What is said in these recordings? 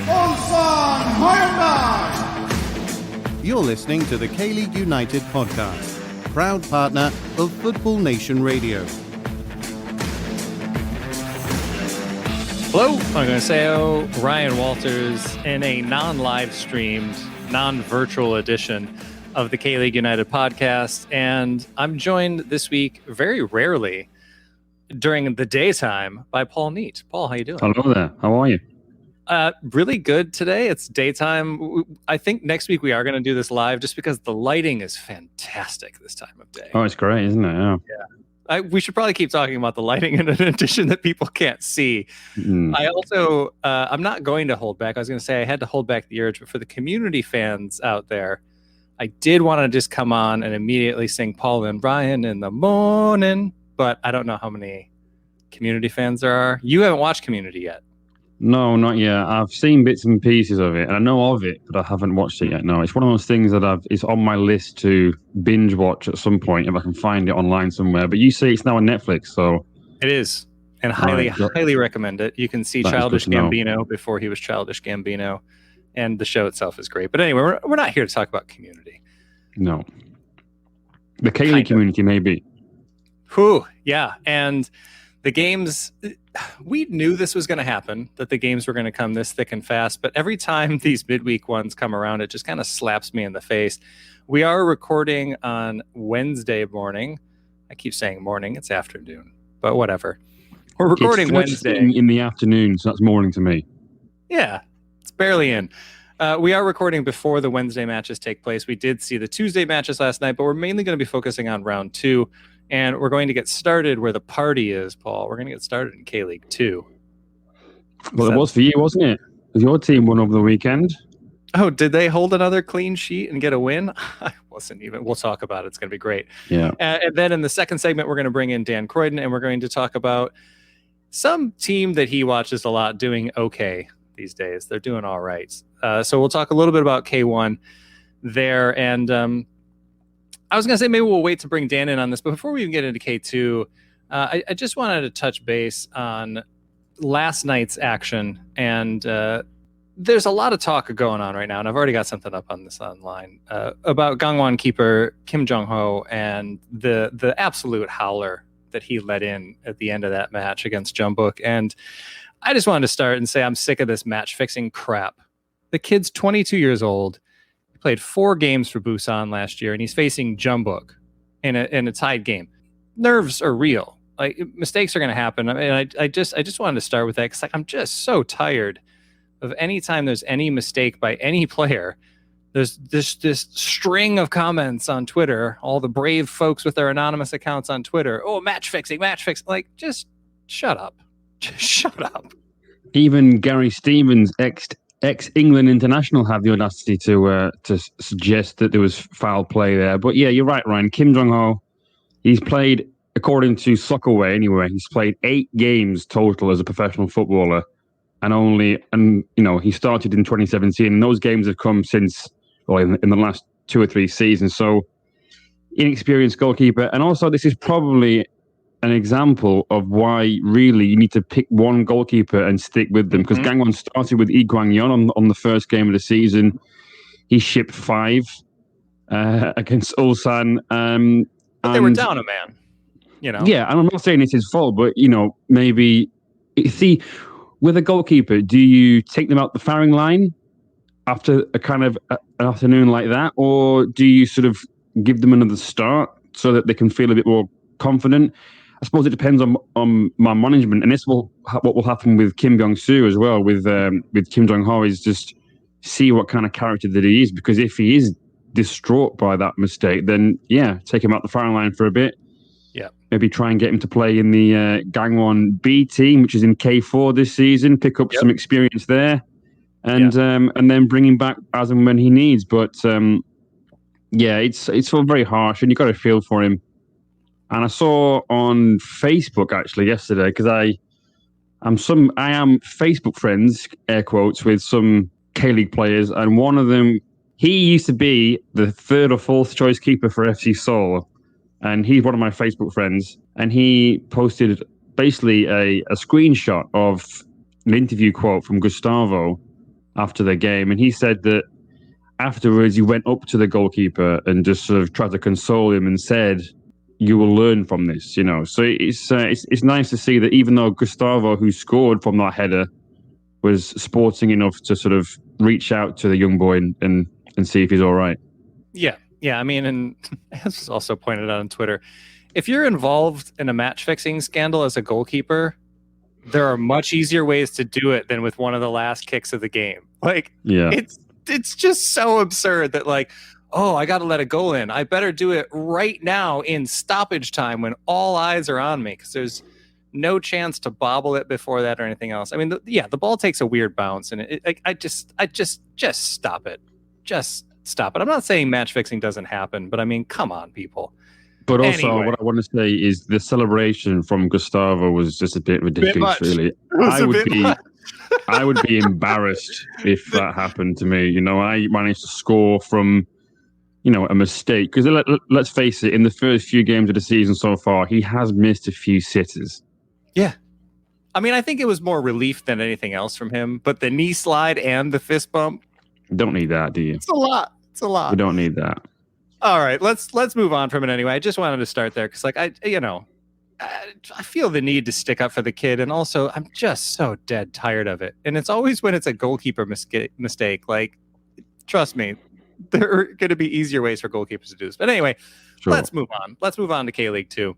Ulsan Mailbag. You're listening to the K-League United podcast, proud partner of Football Nation Radio. Hello, I'm Gonzalo Ryan Walters in a non-live streamed, non-virtual edition of the K-League United podcast. And I'm joined this week, very rarely, during the daytime, by Paul Neat. Paul, how you doing? Hello there. How are you? Really good today. It's daytime. I think next week we are going to do this live just because the lighting is fantastic this time of day. Oh, it's great, isn't it? Yeah. We should probably keep talking about the lighting in an addition that people can't see. I also, I'm not going to hold back. I was going to say I had to hold back the urge, but for the community fans out there, I did want to just come on and immediately sing Paul and Brian in the morning, but I don't know how many community fans there are. You haven't watched Community yet. No, not yet. I've seen bits and pieces of it, and I know of it, but I haven't watched it yet. No, it's one of those things that it's on my list to binge watch at some point if I can find it online somewhere. But you say it's now on Netflix, so it is, and highly recommend it. You can see Childish Gambino before he was Childish Gambino, and the show itself is great. But anyway, we're not here to talk about Community. No, the K-League community maybe. Whew, yeah, and the games, we knew this was going to happen, that the games were going to come this thick and fast, but every time these midweek ones come around, it just kind of slaps me in the face. We are recording on Wednesday morning. I keep saying morning, it's afternoon, but whatever. We're recording Wednesday. In the afternoon, so that's morning to me. Yeah, it's barely in. We are recording before the Wednesday matches take place. We did see the Tuesday matches last night, but we're mainly going to be focusing on round 2. And we're going to get started where the party is, Paul. We're going to get started in K-League 2. Well, it was for you, wasn't it? Your team won over the weekend. Oh, did they hold another clean sheet and get a win? I wasn't even. We'll talk about it. It's going to be great. Yeah. And then in the second segment, we're going to bring in Dan Croydon, and we're going to talk about some team that he watches a lot doing okay these days. They're doing all right. So we'll talk a little bit about K1 there. And I was going to say maybe we'll wait to bring Dan in on this, but before we even get into K2, I just wanted to touch base on last night's action. And there's a lot of talk going on right now, and I've already got something up on this online, about Gangwon keeper Kim Jeong-ho and the absolute howler that he let in at the end of that match against Jeonbuk. And I just wanted to start and say I'm sick of this match-fixing crap. The kid's 22 years old. Played 4 games for Busan last year, and he's facing Jeonbuk in a tied game. Nerves are real. Like, mistakes are going to happen. I mean, I just wanted to start with that because I'm just so tired of any time there's any mistake by any player. There's this string of comments on Twitter. All the brave folks with their anonymous accounts on Twitter. Oh, match fixing. Like, just shut up. Just shut up. Even Gary Stevens, ex-England international, had the audacity to suggest that there was foul play there. But yeah, you're right, Ryan. Kim Jeong-ho, he's played, according to Soccerway anyway, he's played 8 games total as a professional footballer. And he started in 2017. And those games have come since, in the last 2 or 3 seasons. So inexperienced goalkeeper. And also this is probably an example of why really you need to pick one goalkeeper and stick with them, because Gangwon started with Lee Kwang-yeon on the first game of the season. He shipped 5 against Ulsan. But they were down a man, Yeah, and I'm not saying it's his fault, but maybe see, with a goalkeeper, do you take them out the firing line after a kind of an afternoon like that, or do you sort of give them another start so that they can feel a bit more confident? I suppose it depends on my management, and what will happen with Kim Byung-soo as well. With Kim Jeong-ho, is just see what kind of character that he is, because if he is distraught by that mistake, then take him out the firing line for a bit. Yeah, maybe try and get him to play in the Gangwon B team, which is in K4 this season. Pick up some experience there, and then bring him back as and when he needs. But it's all very harsh, and you got to feel for him. And I saw on Facebook actually yesterday, because I am Facebook friends, air quotes, with some K-League players, and one of them, he used to be the 3rd or 4th choice keeper for FC Seoul, and he's one of my Facebook friends, and he posted basically a screenshot of an interview quote from Gustavo, after the game, and he said that afterwards he went up to the goalkeeper and just sort of tried to console him and said, "You will learn from this," you know. So it's nice to see that even though Gustavo, who scored from that header, was sporting enough to sort of reach out to the young boy and see if he's all right. Yeah. I mean, and as was also pointed out on Twitter, if you're involved in a match fixing scandal as a goalkeeper, there are much easier ways to do it than with one of the last kicks of the game. Like, it's just so absurd that, like, oh, I got to let a goal in. I better do it right now in stoppage time when all eyes are on me, because there's no chance to bobble it before that or anything else. I mean, the ball takes a weird bounce, and I just stop it. Just stop it. I'm not saying match fixing doesn't happen, but I mean, come on, people. But also, anyway, what I want to say is the celebration from Gustavo was just a bit ridiculous, really. I would be embarrassed if that happened to me. You know, I managed to score from, you know, a mistake. Because let's face it, in the first few games of the season so far, he has missed a few sitters. Yeah. I mean, I think it was more relief than anything else from him. But the knee slide and the fist bump. Don't need that, do you? It's a lot. We don't need that. All right, let's move on from it anyway. I just wanted to start there because, like, I feel the need to stick up for the kid, and also I'm just so dead tired of it. And it's always when it's a goalkeeper mistake. Like, trust me, there are going to be easier ways for goalkeepers to do this. But anyway, Let's move on. Let's move on to K-League 2,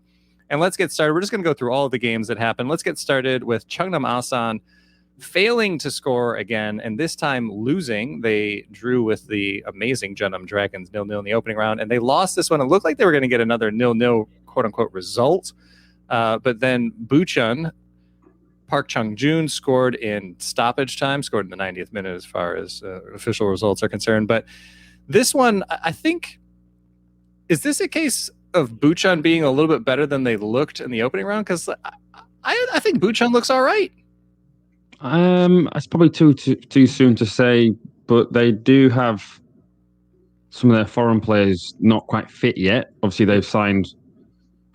and let's get started. We're just going to go through all of the games that happened. Let's get started with Cheongnam Asan failing to score again, and this time losing. They drew with the amazing Jeonnam Dragons 0-0 in the opening round, and they lost this one. It looked like they were going to get another 0-0 quote-unquote result, but then Bucheon, Park Chung-joon, scored in stoppage time, scored in the 90th minute as far as official results are concerned. But this one, I think, is this a case of Bucheon being a little bit better than they looked in the opening round? Because I think Bucheon looks all right. It's probably too soon to say, but they do have some of their foreign players not quite fit yet. Obviously, they've signed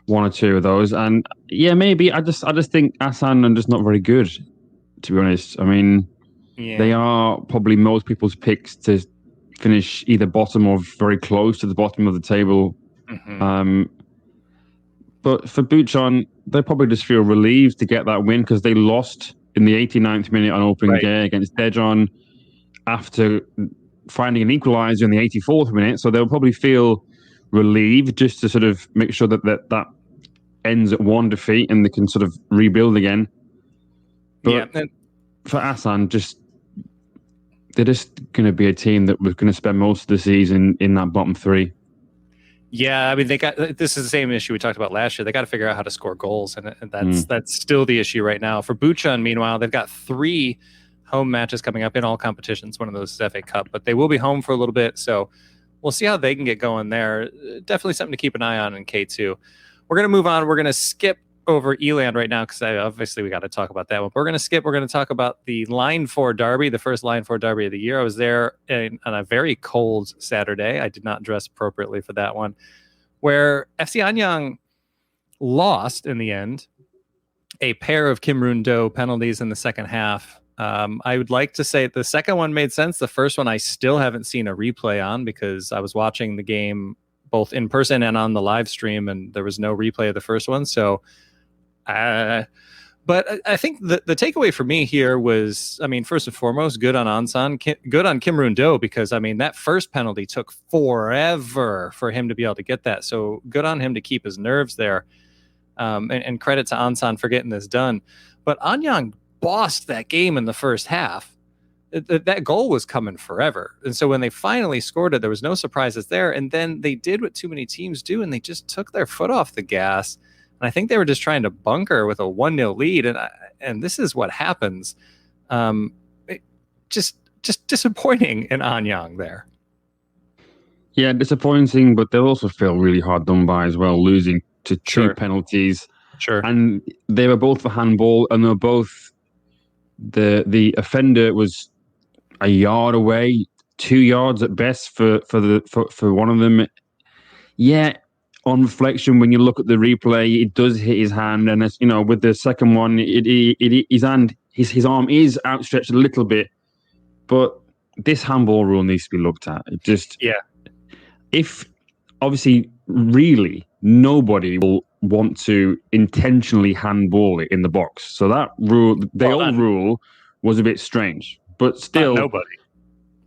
one or two of those, and yeah, maybe I just think Asan are just not very good, to be honest. I mean, They are probably most people's picks to finish either bottom or very close to the bottom of the table. Mm-hmm. But for Bucheon, they probably just feel relieved to get that win because they lost in the 89th minute on opening day against Daejeon after finding an equaliser in the 84th minute. So they'll probably feel relieved just to sort of make sure that ends at one defeat and they can sort of rebuild again. But for Asan, they're just going to be a team that was going to spend most of the season in that bottom three. Yeah, I mean, this is the same issue we talked about last year. They got to figure out how to score goals, and that's still the issue right now. For Bucheon, meanwhile, they've got 3 home matches coming up in all competitions. One of those is FA Cup, but they will be home for a little bit, so we'll see how they can get going there. Definitely something to keep an eye on in K2. We're going to move on. We're going to skip over E-Land right now because obviously we got to talk about that one. But we're going to skip. We're going to talk about the Line 4 derby, the first Line 4 derby of the year. I was there on a very cold Saturday. I did not dress appropriately for that one, where FC Anyang lost in the end, a pair of Kim Ruin-do penalties in the second half. I would like to say the second one made sense. The first one I still haven't seen a replay on because I was watching the game both in person and on the live stream, and there was no replay of the first one. So, but I think the takeaway for me here was, I mean, first and foremost, good on Ulsan, good on Kim Ruin-do, because, I mean, that first penalty took forever for him to be able to get that. So good on him to keep his nerves there. And credit to Ulsan for getting this done. But Anyang bossed that game in the first half. That goal was coming forever. And so when they finally scored it, there was no surprises there. And then they did what too many teams do, and they just took their foot off the gas. And I think they were just trying to bunker with a 1-0 lead. And this is what happens. Just disappointing in Anyang there. Yeah, disappointing, but they'll also feel really hard done by as well, losing to 2 penalties. Sure. And they were both for handball, and they were both, the offender was a yard away, 2 yards at best for one of them. Yeah, on reflection, when you look at the replay, it does hit his hand, and it's, you know, with the second one, his arm is outstretched a little bit, but this handball rule needs to be looked at. It just if obviously really nobody will want to intentionally handball it in the box. So that rule, rule was a bit strange, but still nobody.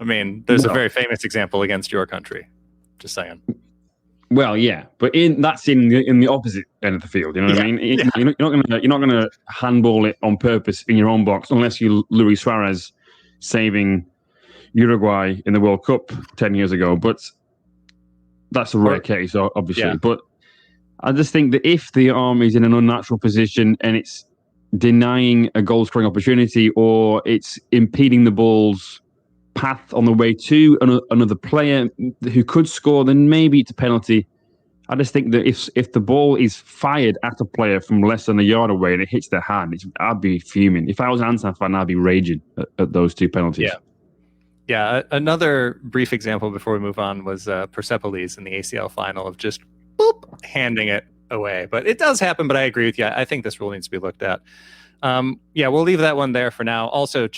I mean, there's a very famous example against your country. Just saying. Well, yeah, but that's in the opposite end of the field. You know what I mean? You're not gonna handball it on purpose in your own box unless you're Luis Suarez saving Uruguay in the World Cup 10 years ago. But that's a rare case, obviously. Yeah. But I just think that if the arm is in an unnatural position and it's denying a goal-scoring opportunity or it's impeding the ball's path on the way to another player who could score, then maybe it's a penalty. I just think that if the ball is fired at a player from less than a yard away and it hits their hand, I'd be fuming. If I was an Ulsan fan, I'd be raging at those two penalties. Yeah. Another brief example before we move on was Persepolis in the ACL final of just boop, handing it away. But it does happen, but I agree with you. I think this rule needs to be looked at. We'll leave that one there for now. Also,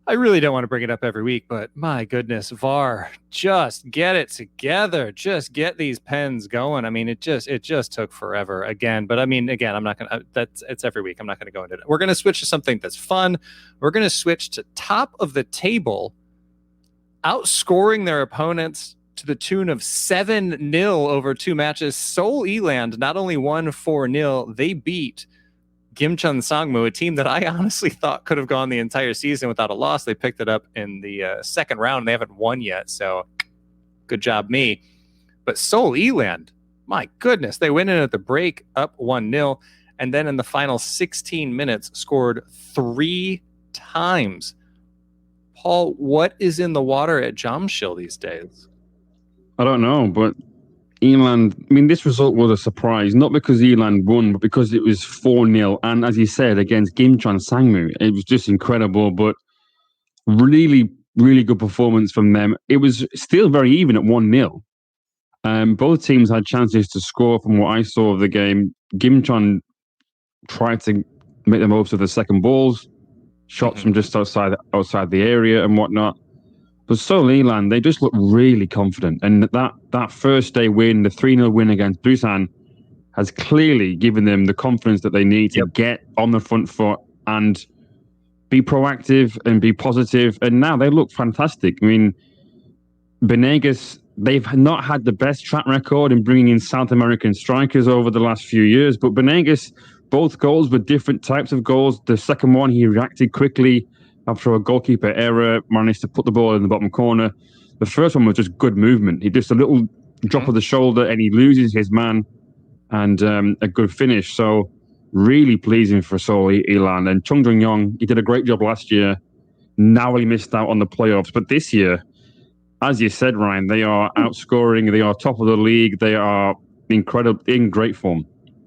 I really don't want to bring it up every week, but my goodness, VAR, just get it together. Just get these pens going. I mean, it just took forever again. But I mean, again, I'm not going to, it's every week. I'm not going to go into it. We're going to switch to something that's fun. We're going to switch to top of the table, outscoring their opponents to the tune of 7-0 over 2 matches. Seoul E-Land not only won 4-0, they beat Gimcheon Sangmu, a team that I honestly thought could have gone the entire season without a loss. They picked it up in the second round, and they haven't won yet, so good job me. But Seoul E-Land, my goodness, they went in at the break up 1-0, and then in the final 16 minutes scored 3 times. Paul, what is in the water at Jeonbuk these days? I don't know, but E-Land, I mean, this result was a surprise, not because E-Land won, but because it was 4-0. And as you said, against Gimcheon Sangmu, it was just incredible, but really, really good performance from them. It was still very even at 1-0. Both teams had chances to score from what I saw of the game. Gimcheon tried to make the most of the second balls, shots from just outside the area and whatnot. But Seoul E-Land, they just look really confident. And that first day win, the 3-0 win against Busan, has clearly given them the confidence that they need to get on the front foot and be proactive and be positive. And now they look fantastic. I mean, Benegas, they've not had the best track record in bringing in South American strikers over the last few years. But Benegas, both goals were different types of goals. The second one, he reacted quickly after a goalkeeper error, managed to put the ball in the bottom corner. The first one was just good movement. He just a little drop of the shoulder and he loses his man, and a good finish. So really pleasing for Seoul E-Land. And Chung Jung-yong, he did a great job last year. Now he missed out on the playoffs. But this year, as you said, Ryan, they are outscoring. They are top of the league. They are incredible, in great form.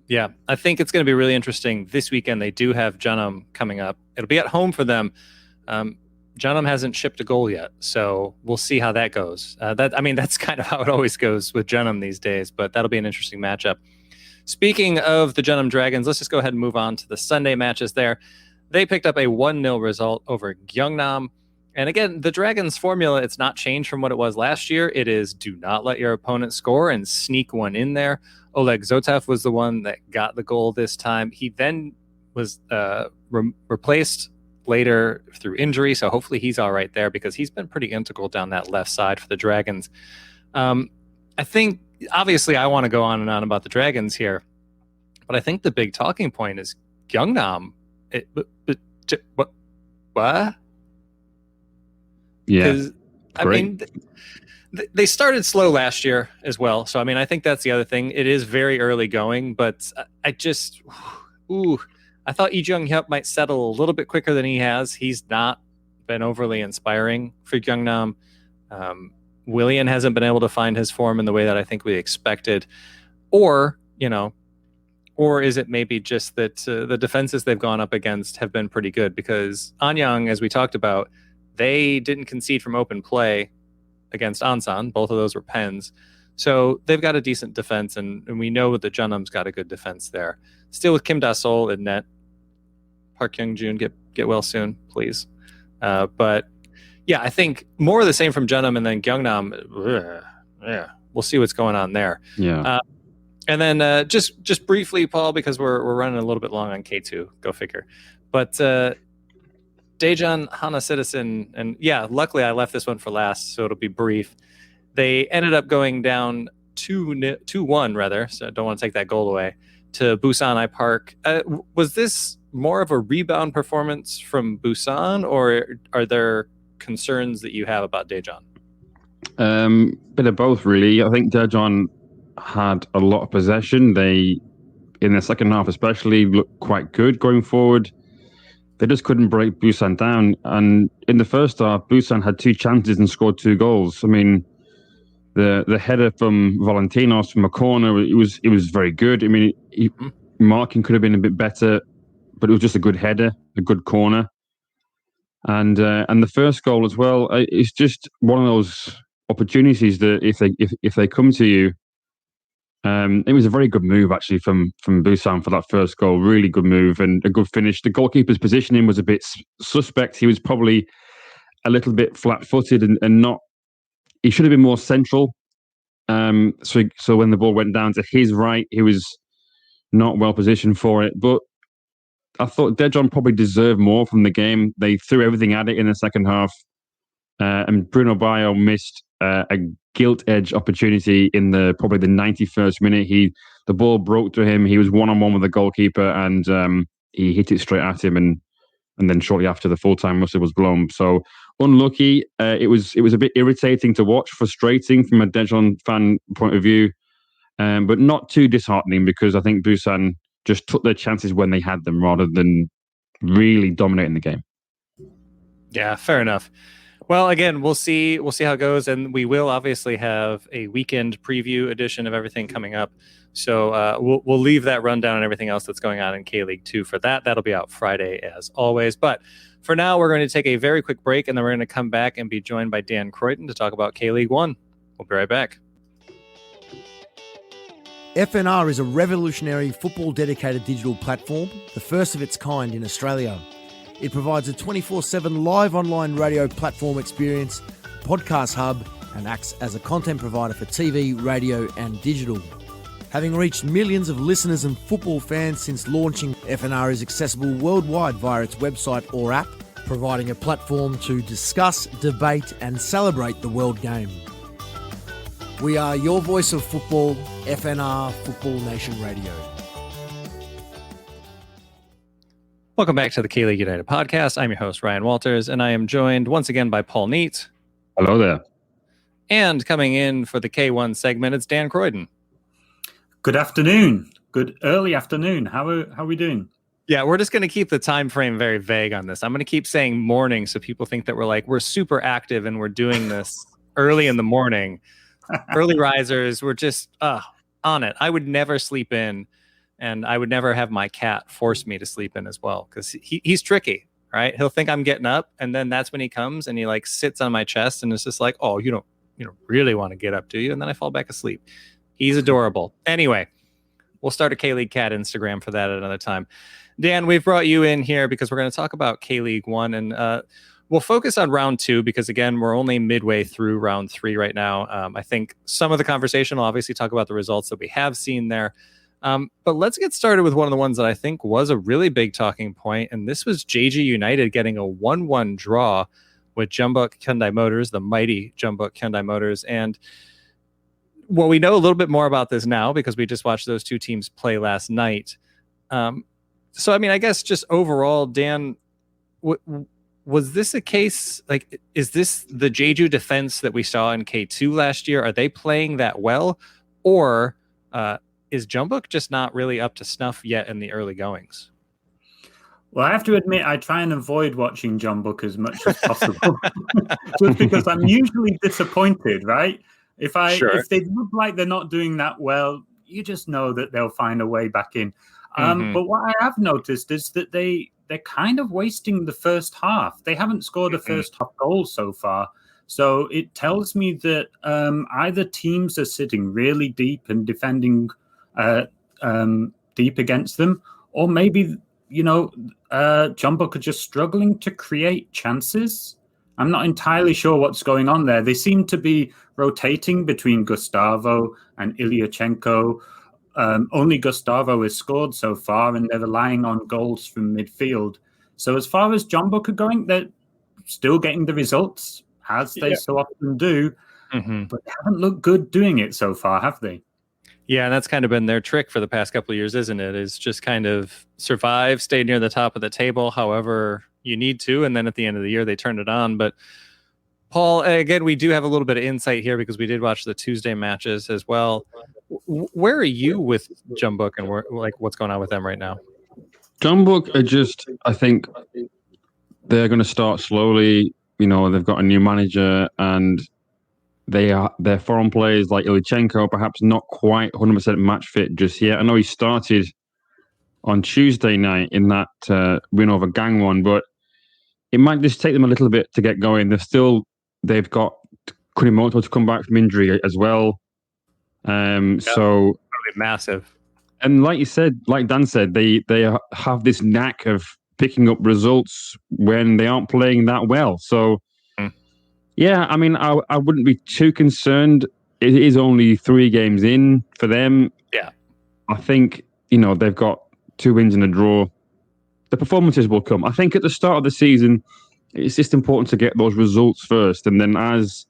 Yeah, I think it's going to be really interesting. This weekend, they do have Jeonnam coming up. It'll be at home for them. Jeonnam hasn't shipped a goal yet, so we'll see how that goes. That's kind of how it always goes with Jeonnam these days, but that'll be an interesting matchup. Speaking of the Jeonnam Dragons, let's just go ahead and move on to the Sunday matches there. They picked up a 1-0 result over Gyeongnam. And again, the Dragons formula, it's not changed from what it was last year. It is do not let your opponent score and sneak one in there. Oleg Zotev was the one that got the goal this time. He then was replaced later through injury, so hopefully he's all right there because he's been pretty integral down that left side for the Dragons. I think, obviously, I want to go on and on about the Dragons here, but I think the big talking point is Gyeongnam. What? Yeah. I mean, they started slow last year as well, so I mean, I think that's the other thing. It is very early going, but I thought Lee Jung-hyuk might settle a little bit quicker than he has. He's not been overly inspiring for Gyeongnam. Willian hasn't been able to find his form in the way that I think we expected. Or is it maybe just that the defenses they've gone up against have been pretty good? Because Anyang, as we talked about, they didn't concede from open play against Ulsan. Both of those were pens. So they've got a decent defense, and we know that Jeonnam's got a good defense there. Still with Kim Da-sol in net. Park Young-jun, get well soon, please. But yeah, I think more of the same from Jeonnam, and then Gyeongnam. Yeah, we'll see what's going on there. Yeah. And then just briefly, Paul, because we're running a little bit long on K2. Go figure. But Daejeon, Hana Citizen, and yeah, luckily I left this one for last, so it'll be brief. They ended up going down 2-1 rather, so I don't want to take that goal away, to Busan I Park. Was this more of a rebound performance from Busan, or are there concerns that you have about Daejeon? Bit of both, really. I think Daejeon had a lot of possession. They, in the second half especially, looked quite good going forward. They just couldn't break Busan down. And in the first half, Busan had 2 chances and scored 2 goals. I mean, the header from Valentinos from a corner, it was very good. I mean, marking could have been a bit better, but it was just a good header, a good corner. And the first goal as well, it's just one of those opportunities that if they come to you, it was a very good move actually from Busan for that first goal. Really good move and a good finish. The goalkeeper's positioning was a bit suspect. He was probably a little bit flat-footed and not. He should have been more central. So when the ball went down to his right, he was not well positioned for it. But I thought Daejeon probably deserved more from the game. They threw everything at it in the second half, and Bruno Bayo missed a gilt-edge opportunity in probably the 91st minute. The ball broke to him. He was one-on-one with the goalkeeper, and he hit it straight at him. And then shortly after, the full-time whistle was blown. So unlucky. It was a bit irritating to watch, frustrating from a Daejeon fan point of view, but not too disheartening because I think Busan just took their chances when they had them rather than really dominating the game. Yeah, fair enough. Well, again, we'll see how it goes, and we will obviously have a weekend preview edition of everything coming up. So we'll leave that rundown and everything else that's going on in K-League 2 for that. That'll be out Friday as always. But for now, we're going to take a very quick break, and then we're going to come back and be joined by Dan Croydon to talk about K-League 1. We'll be right back. FNR is a revolutionary football-dedicated digital platform, the first of its kind in Australia. It provides a 24/7 live online radio platform experience, podcast hub, and acts as a content provider for TV, radio, and digital. Having reached millions of listeners and football fans since launching, FNR is accessible worldwide via its website or app, providing a platform to discuss, debate, and celebrate the world game. We are your voice of football, FNR Football Nation Radio. Welcome back to the K-League United podcast. I'm your host, Ryan Walters, and I am joined once again by Paul Neat. Hello there. And coming in for the K1 segment, it's Dan Croydon. Good afternoon. Good early afternoon. How are we doing? Yeah, we're just going to keep the time frame very vague on this. I'm going to keep saying morning so people think that we're super active and we're doing this early in the morning. Early risers, we're just on it. I would never sleep in. And I would never have my cat force me to sleep in as well because he's tricky, right? He'll think I'm getting up, and then that's when he comes and he like sits on my chest and it's just like, oh, you don't really want to get up, do you? And then I fall back asleep. He's adorable. Anyway, we'll start a K-League Cat Instagram for that at another time. Dan, we've brought you in here because we're going to talk about K-League 1, and we'll focus on round 2 because, again, we're only midway through round 3 right now. I think some of the conversation will obviously talk about the results that we have seen there. But let's get started with one of the ones that I think was a really big talking point, and this was JG United getting a 1-1 draw with Jeonbuk Hyundai Motors, the mighty Jeonbuk Hyundai Motors. And well, we know a little bit more about this now because we just watched those two teams play last night. So, I mean, I guess just overall, Dan, was this a case, like, is this the Jeju defense that we saw in K2 last year? Are they playing that well? Or is Jeonbuk just not really up to snuff yet in the early goings? Well, I have to admit, I try and avoid watching Jeonbuk as much as possible, just because I'm usually disappointed, right? If they look like they're not doing that well, you just know that they'll find a way back in. But what I have noticed is that they're kind of wasting the first half. They haven't scored a first half goal so far. So it tells me that either teams are sitting really deep and defending deep against them, or maybe Jeonbuk are just struggling to create chances. I'm not entirely sure what's going on there. They seem to be rotating between Gustavo and Ilyachenko. Only Gustavo has scored so far, and they're relying on goals from midfield. So as far as Jeonbuk are going, they're still getting the results, as they so often do. Mm-hmm. But they haven't looked good doing it so far, have they? Yeah, and that's kind of been their trick for the past couple of years, isn't it? Is just kind of survive, stay near the top of the table, however you need to, and then at the end of the year they turn it on. But Paul, again, we do have a little bit of insight here because we did watch the Tuesday matches as well. Where are you with Jeonbuk and what's going on with them right now? Jeonbuk are just, I think they're going to start slowly. They've got a new manager, and their foreign players like Ilyachenko perhaps not quite 100% match fit just yet. I know he started on Tuesday night in that win over Gangwon, but it might just take them a little bit to get going. They've got Kunimoto to come back from injury as well. So massive. And like Dan said, they have this knack of picking up results when they aren't playing that well. So, yeah, I mean, I wouldn't be too concerned. It is only 3 games in for them. Yeah. I think, they've got 2 wins and a draw. The performances will come. I think at the start of the season, it's just important to get those results first. And then as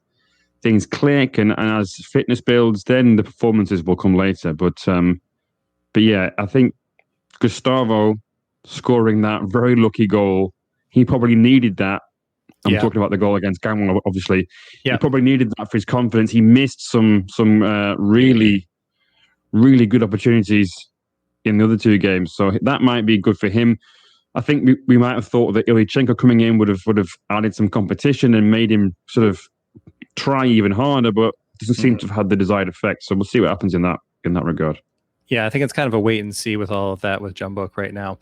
things click and as fitness builds, then the performances will come later. But yeah, I think Gustavo scoring that very lucky goal, he probably needed that. I'm talking about the goal against Gangwon, obviously. Yeah. He probably needed that for his confidence. He missed some really, really good opportunities in the other 2 games. So that might be good for him. I think we might have thought that Ilyachenko coming in would have added some competition and made him sort of try even harder, but doesn't seem to have had the desired effect. So we'll see what happens in that regard. Yeah, I think it's kind of a wait and see with all of that with Jeonbuk right now.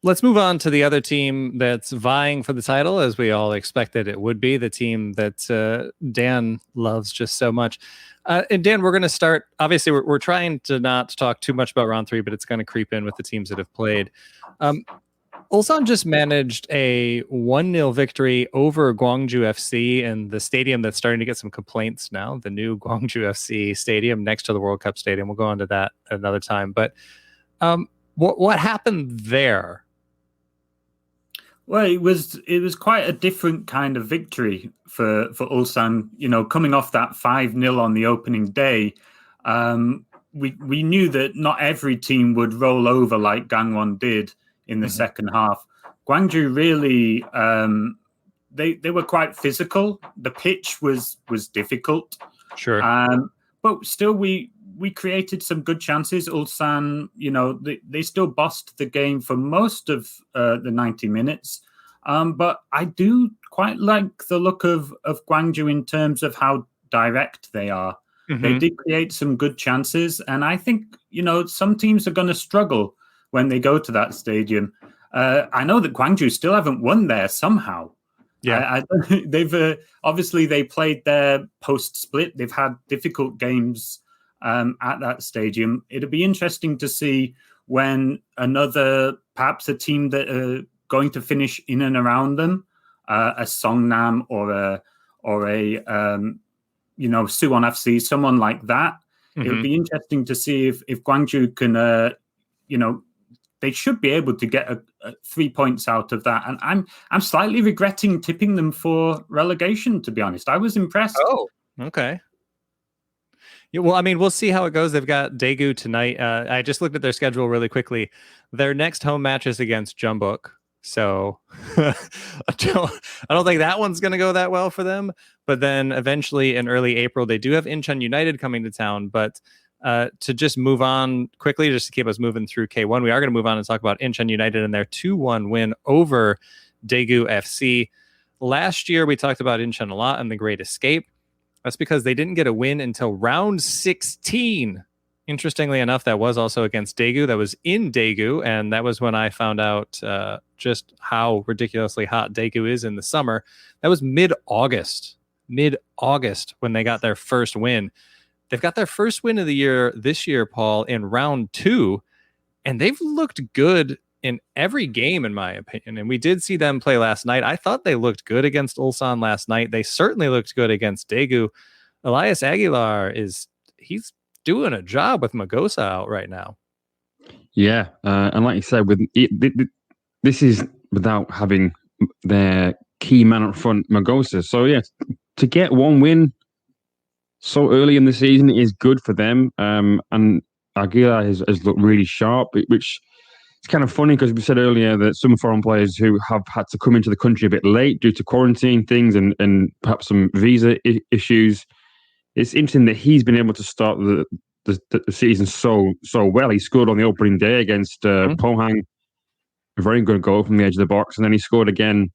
Let's move on to the other team that's vying for the title, as we all expected it would be, the team that Dan loves just so much. And Dan, we're going to start, obviously we're trying to not talk too much about round 3, but it's going to creep in with the teams that have played. Ulsan just managed a 1-0 victory over Gwangju FC in the stadium that's starting to get some complaints now, the new Gwangju FC stadium next to the World Cup stadium. We'll go into that another time. But what happened there? Well, it was quite a different kind of victory for Ulsan. Coming off that 5-0 on the opening day, we knew that not every team would roll over like Gangwon did in the second half. Gwangju really, they were quite physical. The pitch was difficult. Sure. But still, we created some good chances. Ulsan, they still bossed the game for most of the 90 minutes. But I do quite like the look of Gwangju in terms of how direct they are. Mm-hmm. They did create some good chances. And I think, some teams are going to struggle when they go to that stadium. I know that Gwangju still haven't won there somehow. Yeah, they've obviously they played their post-split. They've had difficult games at that stadium. It'll be interesting to see when perhaps a team that are going to finish in and around them, a Songnam or a Suwon FC, someone like that. Mm-hmm. It'll be interesting to see if Gwangju can, they should be able to get 3 points out of that. And I'm slightly regretting tipping them for relegation, to be honest. I was impressed. Oh, okay. Yeah, well, I mean, we'll see how it goes. They've got Daegu tonight. I just looked at their schedule really quickly. Their next home match is against Jeonbuk. So I don't think that one's going to go that well for them. But then eventually in early April, they do have Incheon United coming to town. But to just move on quickly, just to keep us moving through K1, we are going to move on and talk about Incheon United and their 2-1 win over Daegu FC. Last year, we talked about Incheon a lot and the Great Escape. That's because they didn't get a win until round 16. Interestingly enough, that was also against Daegu. That was in Daegu, and that was when I found out just how ridiculously hot Daegu is in the summer. That was mid-August when they got their first win. They've got their first win of the year this year, Paul, in round 2, and they've looked good in every game, in my opinion. And we did see them play last night. I thought they looked good against Ulsan last night. They certainly looked good against Daegu. Elias Aguilar he's doing a job with Magosa out right now. Yeah, and like you said, this is without having their key man up front, Magosa. So yeah, to get one win so early in the season is good for them. And Aguilar has looked really sharp, which is kind of funny because we said earlier that some foreign players who have had to come into the country a bit late due to quarantine things and perhaps some visa issues. It's interesting that he's been able to start the season so well. He scored on the opening day against Pohang, a very good goal from the edge of the box, and then he scored again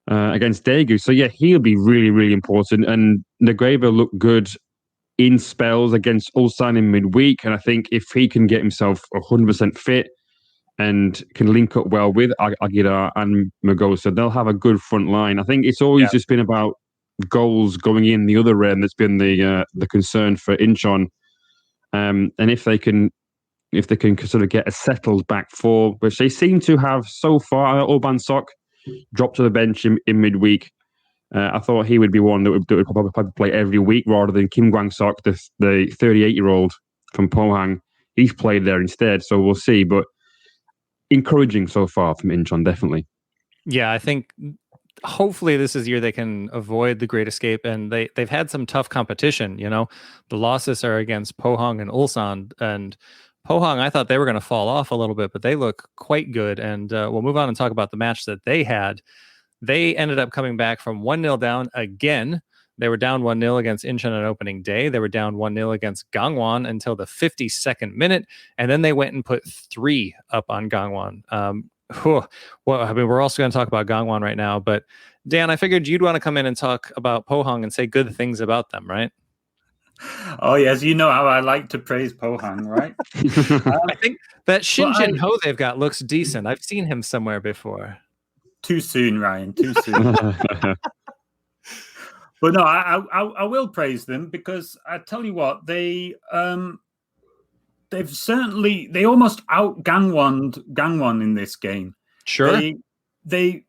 against Daegu. So yeah, he'll be really, really important. And Negreva looked good in spells against Ulsan in midweek, and I think if he can get himself 100% fit and can link up well with Aguilar and Magosa, they'll have a good front line. I think it's always just been about goals going in the other end that's been the concern for Incheon. And if they can sort of get a settled back four, which they seem to have so far. Orban Sok dropped to the bench in midweek. I thought he would be one that would probably play every week rather than Kim Gwang-sok, the 38-year-old from Pohang. He's played there instead, so we'll see. But encouraging so far from Incheon, definitely. Yeah, I think hopefully this is the year they can avoid the Great Escape, and they've had some tough competition. You know, the losses are against Pohang and Ulsan, and Pohang, I thought they were going to fall off a little bit, but they look quite good. And we'll move on and talk about the match that they had. They ended up coming back from 1-0 down again. They were down 1-0 against Incheon on opening day. They were down 1-0 against Gangwon until the 52nd minute, and then they went and put 3 up on Gangwon. Well, I mean, we're also going to talk about Gangwon right now, but Dan, I figured you'd want to come in and talk about Pohang and say good things about them, right? Oh, yes. You know how I like to praise Pohang, right? I think that Shin Jin-ho they've got looks decent. I've seen him somewhere before. Too soon, Ryan. Too soon. But no, I will praise them because I tell you what, they've almost out Gangwon in this game. Sure. They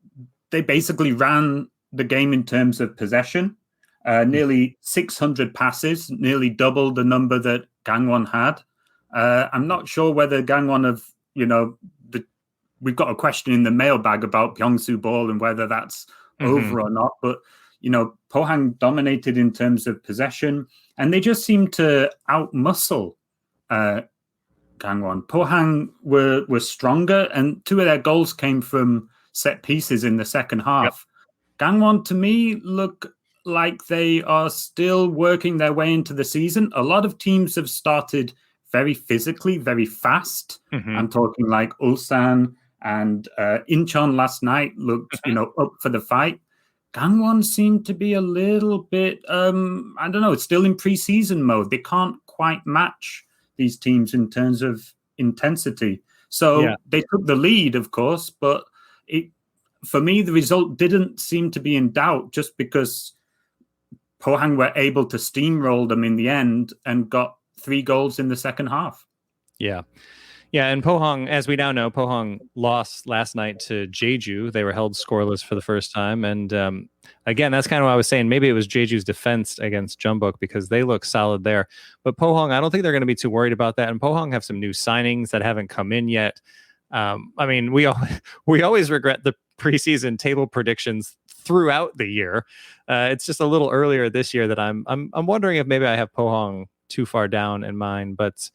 basically ran the game in terms of possession. Nearly 600 passes, nearly double the number that Gangwon had. I'm not sure whether Gangwon have, we've got a question in the mailbag about Pyeongsu Ball and whether that's over or not. But, Pohang dominated in terms of possession, and they just seemed to outmuscle Gangwon. Pohang were stronger, and 2 of their goals came from set pieces in the second half. Yep. Gangwon, to me, look like they are still working their way into the season. A lot of teams have started very physically, very fast. I'm talking like Ulsan and Incheon last night looked, up for the fight. Gangwon seemed to be a little bit, I don't know, it's still in preseason mode. They can't quite match these teams in terms of intensity. So they took the lead, of course, but for me, the result didn't seem to be in doubt just because Pohang were able to steamroll them in the end and got 3 goals in the second half. Yeah, and Pohang, as we now know, Pohang lost last night to Jeju. They were held scoreless for the first time. And again, that's kind of what I was saying. Maybe it was Jeju's defense against Jeonbuk because they look solid there. But Pohang, I don't think they're going to be too worried about that. And Pohang have some new signings that haven't come in yet. I mean, we always regret the preseason table predictions throughout the year. It's just a little earlier this year that I'm wondering if maybe I have Pohang too far down in mind, but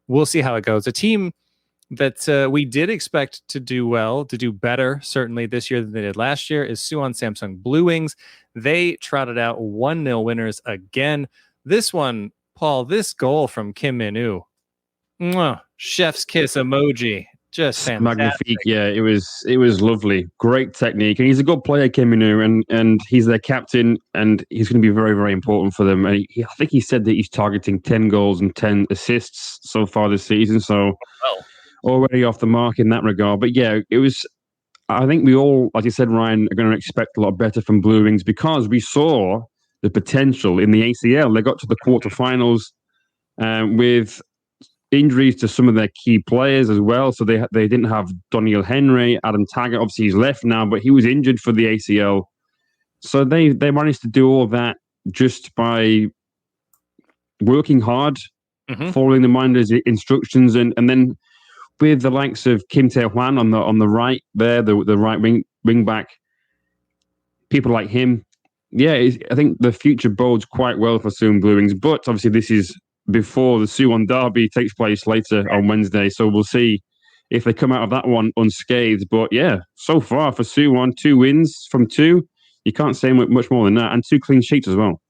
we'll see how it goes. A team that we did expect to do well, to do better, certainly this year than they did last year, is Suwon Bluewings. They trotted out 1-0 winners again. This one, Paul, this goal from Kim Min-woo. Chef's kiss emoji. Just fantastic. Magnifique, yeah, it was lovely. Great technique. And he's a good player, Kim Min-woo, and he's their captain, and he's going to be very, very important for them. And I think he said that he's targeting 10 goals and 10 assists so far this season, so already off the mark in that regard. But yeah, I think we all, like you said, Ryan, are going to expect a lot better from Bluewings because we saw the potential in the ACL. They got to the quarterfinals with injuries to some of their key players as well. So they didn't have Doniel Henry, Adam Taggart. Obviously, he's left now, but he was injured for the ACL. So they managed to do all that just by working hard, following the Miners' instructions, and then with the likes of Kim Tae-hwan on the right there, the right wing back, people like him. Yeah, I think the future bodes quite well for Suwon Bluewings, but obviously this is before the Suwon Derby takes place later on Wednesday, so we'll see if they come out of that one unscathed. But yeah, so far for Suwon, 2 wins from 2. You can't say much more than that, and 2 clean sheets as well.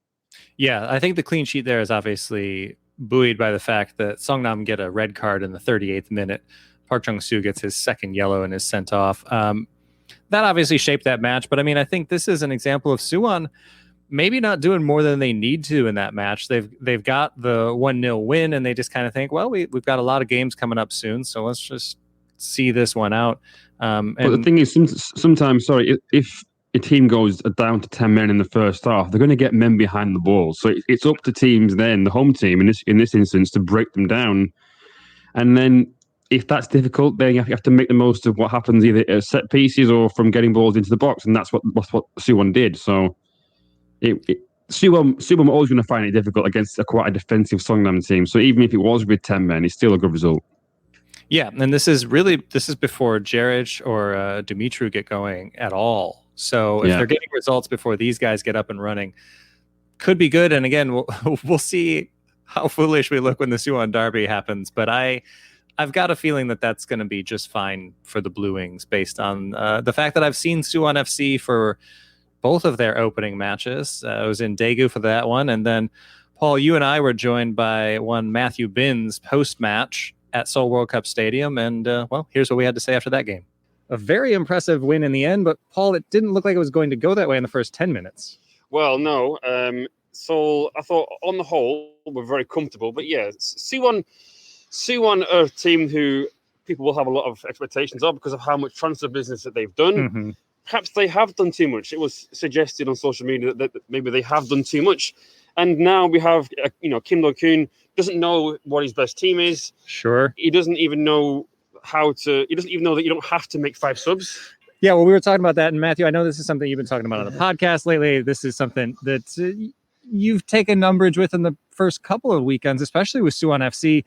Yeah, I think the clean sheet there is obviously buoyed by the fact that Songnam get a red card in the 38th minute. Park Jung-soo gets his second yellow and is sent off. That obviously shaped that match, but I mean, I think this is an example of Suwon maybe not doing more than they need to in that match. They've got the 1-0 win, and they just kind of think, well, we've got a lot of games coming up soon, so let's just see this one out. But the thing is, sometimes, if a team goes down to 10 men in the first half, they're going to get men behind the ball. So it's up to teams then, the home team in this instance, to break them down. And then if that's difficult, then you have to make the most of what happens either at set pieces or from getting balls into the box. And that's what Suwon did. So Suwon are always going to find it difficult against quite a defensive Songnam team. So even if it was with 10 men, it's still a good result. Yeah, and this is before Jeric or Dumitru get going at all. So if they're getting results before these guys get up and running, could be good. And again, we'll see how foolish we look when the Suwon Derby happens. But I've got a feeling that that's going to be just fine for the Bluewings based on the fact that I've seen Suwon FC for both of their opening matches. I was in Daegu for that one. And then, Paul, you and I were joined by one Matthew Binns post-match at Seoul World Cup Stadium. And, well, here's what we had to say after that game. A very impressive win in the end, but, Paul, it didn't look like it was going to go that way in the first 10 minutes. Well, no. So I thought, on the whole, we're very comfortable. But, yeah, Suwon are a team who people will have a lot of expectations of because of how much transfer business that they've done. Mm-hmm. Perhaps they have done too much. It was suggested on social media that maybe they have done too much. And now we have, Kim Do-kyun doesn't know what his best team is. Sure. He doesn't even know he doesn't even know that you don't have to make 5 subs. Yeah, well, we were talking about that. And Matthew, I know this is something you've been talking about on the podcast lately. This is something that you've taken umbrage with in the first couple of weekends, especially with Suwon FC.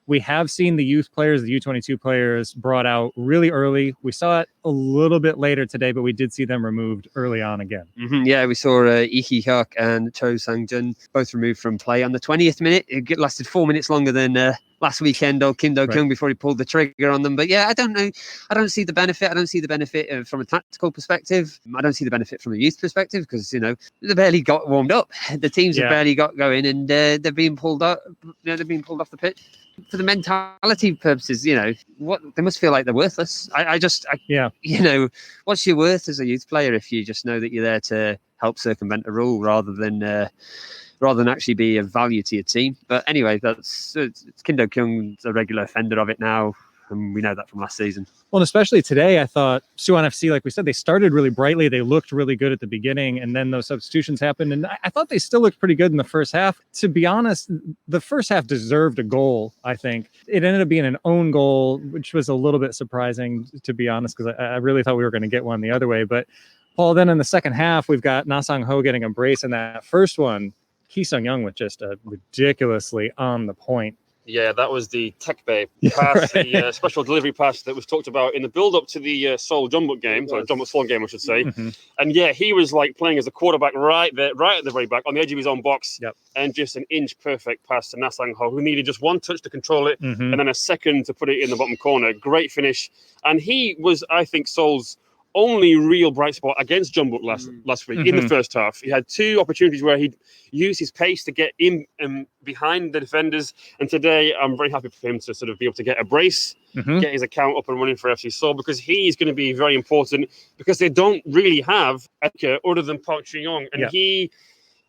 We have seen the youth players, the U22 players, brought out really early. We saw it a little bit later today, but we did see them removed early on again. Mm-hmm. Yeah, we saw Lee Hyuk and Cho Sang-jun both removed from play on the 20th minute. It lasted 4 minutes longer than last weekend, old Kim Do-kyung, before he pulled the trigger on them. But yeah, I don't know. I don't see the benefit. I don't see the benefit from a tactical perspective. I don't see the benefit from a youth perspective because, they barely got warmed up. The teams have barely got going and they're being pulled up. They're being pulled off the pitch. For the mentality purposes, what they must feel like they're worthless. What's your worth as a youth player if you just know that you're there to help circumvent a rule rather than actually be of value to your team? But anyway, it's Kim Do-kyung's a regular offender of it now, and we know that from last season. Well, and especially today, I thought Suwon FC, like we said, they started really brightly. They looked really good at the beginning, and then those substitutions happened. And I thought they still looked pretty good in the first half. To be honest, the first half deserved a goal, I think. It ended up being an own goal, which was a little bit surprising, to be honest, because I really thought we were going to get one the other way. But, Paul, then in the second half, we've got Na Sang-ho getting a brace, and that first one, Ki Sung-young with just a ridiculously on the point. Yeah, that was the Tech Bay pass, the special delivery pass that was talked about in the build-up to the Seoul Jeonbuk game, or Jeonbuk Seoul game, I should say. Mm-hmm. And yeah, he was like playing as a quarterback right at the very back, on the edge of his own box, and just an inch perfect pass to Na Sang-ho, who needed just one touch to control it, and then a second to put it in the bottom corner. Great finish. And he was, I think, Seoul's only real bright spot against Jeonbuk last week in the first half. He had 2 opportunities where he'd use his pace to get in behind the defenders, and today I'm very happy for him to sort of be able to get a brace, get his account up and running for FC Seoul, because he's going to be very important, because they don't really have Eka other than Park Ji-young, and he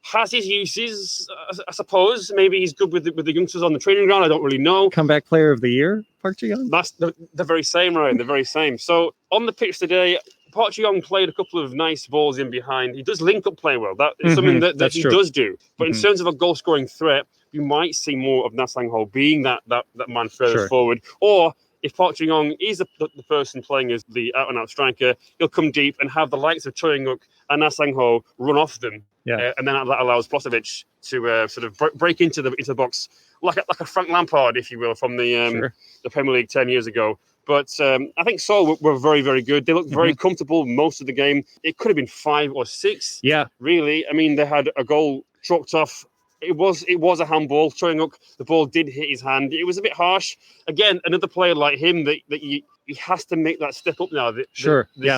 has his uses, I suppose. Maybe he's good with the youngsters on the training ground. I don't really know. Comeback player of the year, Park Ji-young? That's the very same, Ryan, the very same. So on the pitch today, Park Ji-young played a couple of nice balls in behind. He does link up play well. That is something that he does do. But in terms of a goal scoring threat, you might see more of Na Sang-ho being that man further forward. Or if Park Ji-young is the person playing as the out-and-out striker, he'll come deep and have the likes of Choi Young-uk and Na Sang-ho run off them. And then that allows Brozovic to sort of break into the box like a Frank Lampard, if you will, from the Premier League 10 years ago. But I think Seoul were very, very good. They looked very comfortable most of the game. It could have been 5 or 6. Yeah, really. I mean, they had a goal chalked off. It was a handball. Choi Young-uk, the ball did hit his hand. It was a bit harsh. Again, another player like him that he has to make that step up now this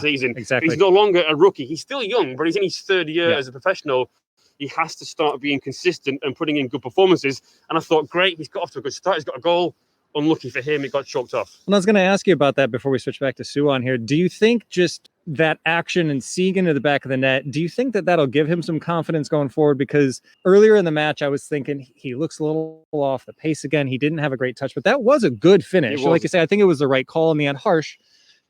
season. Exactly. He's no longer a rookie. He's still young, but he's in his 3rd year as a professional. He has to start being consistent and putting in good performances. And I thought, great, he's got off to a good start. He's got a goal. Unlucky for him, it got choked off. And I was going to ask you about that before we switch back to Suwon here. Do you think just that action and seeing into the back of the net, do you think that that'll give him some confidence going forward? Because earlier in the match, I was thinking he looks a little off the pace again. He didn't have a great touch, but that was a good finish. Like you say, I think it was the right call in the end. Harsh,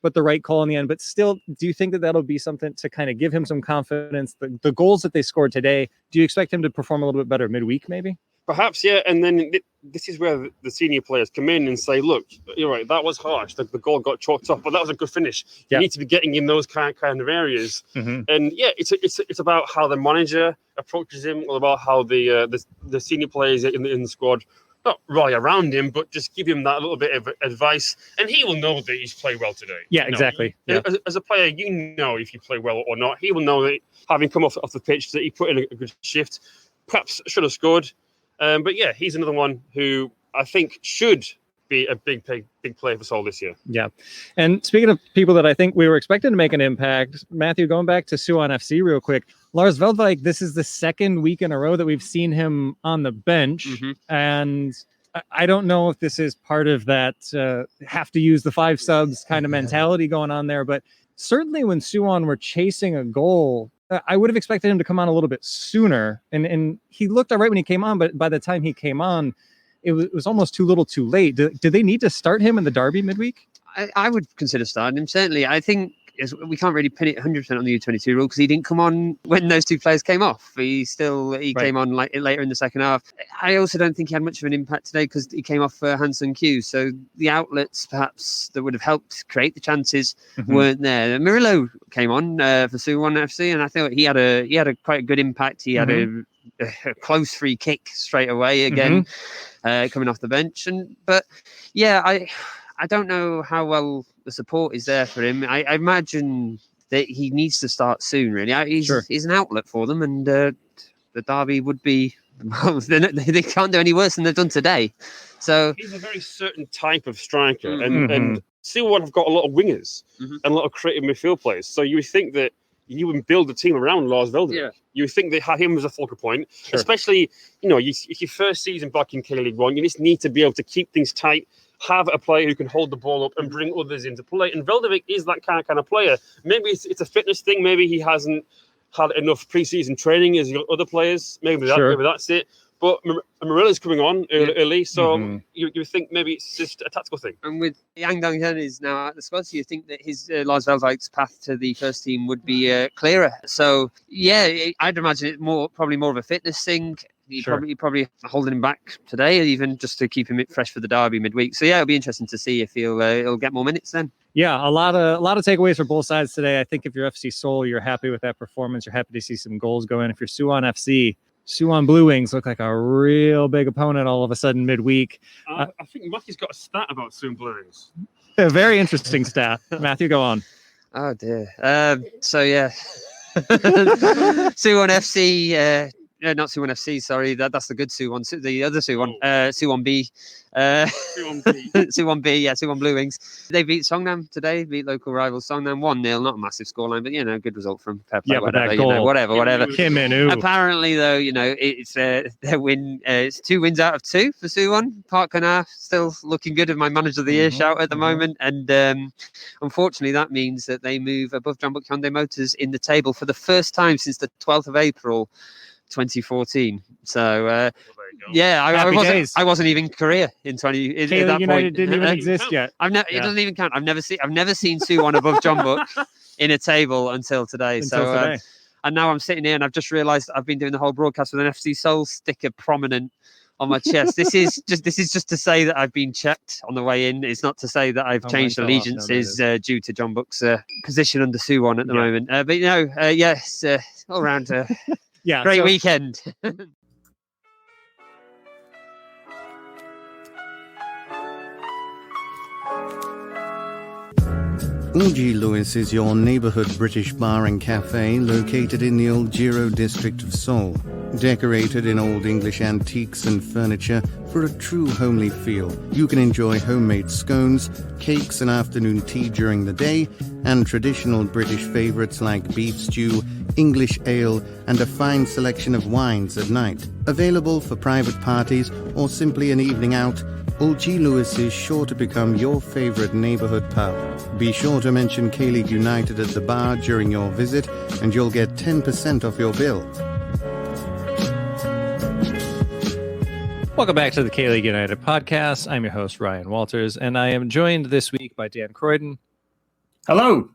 but the right call in the end. But still, do you think that that'll be something to kind of give him some confidence? The goals that they scored today, do you expect him to perform a little bit better midweek maybe? Perhaps, yeah. And then this is where the senior players come in and say, look, you're right, that was harsh. The goal got chalked off, but that was a good finish. You need to be getting in those kind of areas. And yeah, it's about how the manager approaches him, or about how the senior players in the squad not rally around him, but just give him that little bit of advice. And he will know that he's played well today. Yeah, exactly. As a player, you know if you play well or not. He will know that having come off the pitch, that he put in a good shift. Perhaps should have scored. But yeah, he's another one who I think should be a big player for Seoul this year. Yeah. And speaking of people that I think we were expecting to make an impact, Matthew, going back to Suwon FC real quick, Lars Veldvik, this is the 2nd week in a row that we've seen him on the bench. And I don't know if this is part of that have to use the 5 subs kind of mentality going on there, but certainly when Suwon were chasing a goal, I would have expected him to come on a little bit sooner. And he looked all right when he came on, but by the time he came on, it was almost too little too late. Do they need to start him in the derby midweek? I would consider starting him, certainly. I think we can't really pin it 100% on the U22 rule because he didn't come on when those 2 players came off. He came on later in the second half. I also don't think he had much of an impact today because he came off for Han Sung-kyu. So the outlets perhaps that would have helped create the chances weren't there. Murillo came on for Suwon FC, and I thought he had a quite a good impact. He had a close free kick straight away again, coming off the bench. But yeah, I don't know how well the support is there for him. I imagine that he needs to start soon, really. He's an outlet for them, and the derby would be... Well, they can't do any worse than they've done today. So he's a very certain type of striker, and Suwon have got a lot of wingers and a lot of creative midfield players. So you would think that you would build a team around Lars Veldvik. Yeah. You would think they had him as a focal point, especially, it's your first season back in K League One. You just need to be able to keep things tight, have a player who can hold the ball up and bring others into play. And Veldvik is that kind of player. Maybe it's a fitness thing. Maybe he hasn't had enough pre-season training as other players. Maybe that's it. But Marilla's coming on early, so you think maybe it's just a tactical thing. And with Yang Dong-hyun is now at the squad, so you think that his Lars Veldvik's path to the first team would be clearer. So yeah, I'd imagine it probably more of a fitness thing. Probably holding him back today, even just to keep him fresh for the derby midweek. So yeah, it'll be interesting to see if he'll get more minutes then. Yeah, a lot of takeaways for both sides today. I think if you're FC Seoul, you're happy with that performance. You're happy to see some goals go in. If you're Suwon FC, Suwon Bluewings look like a real big opponent all of a sudden midweek. I think Matthew's got a stat about Suwon Bluewings. A very interesting stat. Matthew, go on. Oh dear. So yeah, Suwon FC. Not Suwon FC, sorry. That's the good Suwon. The other Suwon, Suwon B. Suwon B, Suwon Bluewings. They beat Songnam today, beat local rivals Songnam 1-0. Not a massive scoreline, but, good result from fair play. Whatever. Kim In-woo. Apparently, though, it's their win. It's 2 wins out of 2 for Suwon. Park Hana still looking good in my Manager of the Year shout at the moment. And unfortunately, that means that they move above Jeonbuk Hyundai Motors in the table for the first time since the 12th of April. 2014. So I wasn't even in Korea in 20. At that United point, didn't even exist yet. It doesn't even count. I've never seen Suwon above Jeonbuk in a table until today. And now I'm sitting here and I've just realised I've been doing the whole broadcast with an FC Seoul sticker prominent on my chest. This is just to say that I've been checked on the way in. It's not to say that I've changed allegiances due to Jeonbuk's position under Suwon at the moment. But yes, all round great weekend. Eulji Lewis is your neighborhood British bar and cafe located in the Eulji district of Seoul. Decorated in old English antiques and furniture for a true homely feel, you can enjoy homemade scones, cakes and afternoon tea during the day, and traditional British favourites like beef stew, English ale, and a fine selection of wines at night. Available for private parties or simply an evening out, Eulji Lewis is sure to become your favourite neighbourhood pub. Be sure to mention K-League United at the bar during your visit and you'll get 10% off your bill. Welcome back to the K-League United podcast. I'm your host, Ryan Walters, and I am joined this week by Dan Croydon. Hello.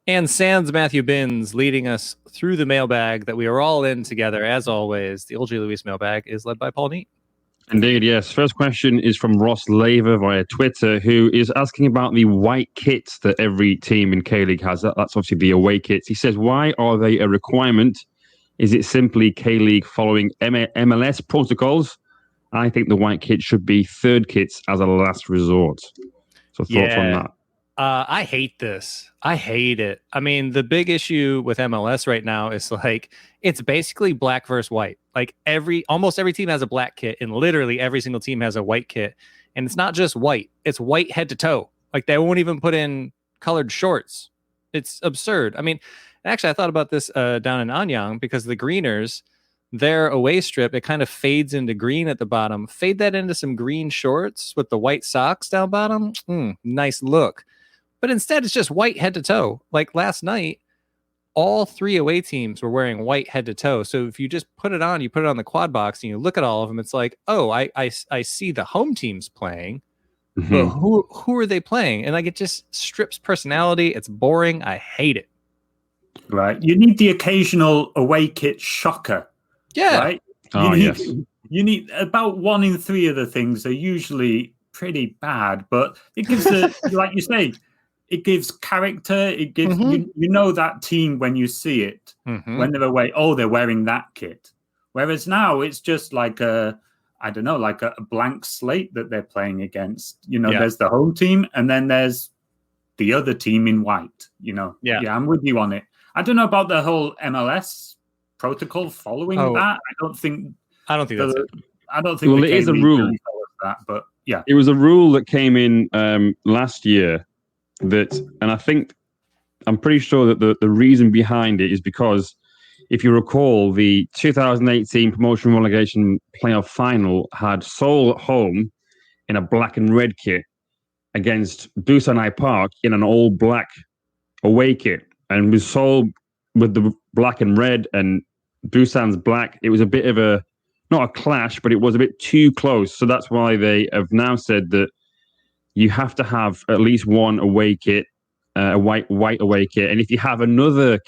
And Sans Matthew Binns leading us through the mailbag that we are all in together, as always. The Eulji Lewis Mailbag is led by Paul Neat. Indeed, yes. First question is from Ross Laver via Twitter, who is asking about the white kits that every team in K-League has. That's obviously the away kits. He says, why are they a requirement? Is it simply K-League following MLS protocols? I think the white kit should be third kits as a last resort. So thoughts on that? I hate this. I hate it. I mean, the big issue with MLS right now is like it's basically black versus white. Like almost every team has a black kit, and literally every single team has a white kit. And it's not just white; it's white head to toe. Like they won't even put in colored shorts. It's absurd. I mean, actually, I thought about this down in Anyang because the Greeners, their away strip, it kind of fades into green at the bottom. Fade that into some green shorts with the white socks down bottom. Nice look. But instead, it's just white head to toe. Like last night, all three away teams were wearing white head to toe. So if you just put it on, you put it on the quad box and you look at all of them, it's like, oh, I see the home teams playing, but who are they playing? And like it just strips personality. It's boring. I hate it. Right. You need the occasional away kit shocker. Yeah. Right. You need about 1 in 3 of the things are usually pretty bad, but it gives like you say, it gives character. It gives you know that team when you see it when they're away. Oh, they're wearing that kit. Whereas now it's just like a blank slate that they're playing against. You know, there's the home team and then there's the other team in white. You know, I'm with you on it. I don't know about the whole MLS protocol following that. I don't think that's it. I don't think. Well, it is a rule really that, but yeah, it was a rule that came in last year. I'm pretty sure that the reason behind it is because if you recall, the 2018 promotion relegation playoff final had Seoul at home in a black and red kit against Busan Park in an all black away kit, and with Seoul with the black and red and Busan's black, it was a bit of not a clash, but it was a bit too close. So that's why they have now said that you have to have at least one away kit, a white away kit. And if you have another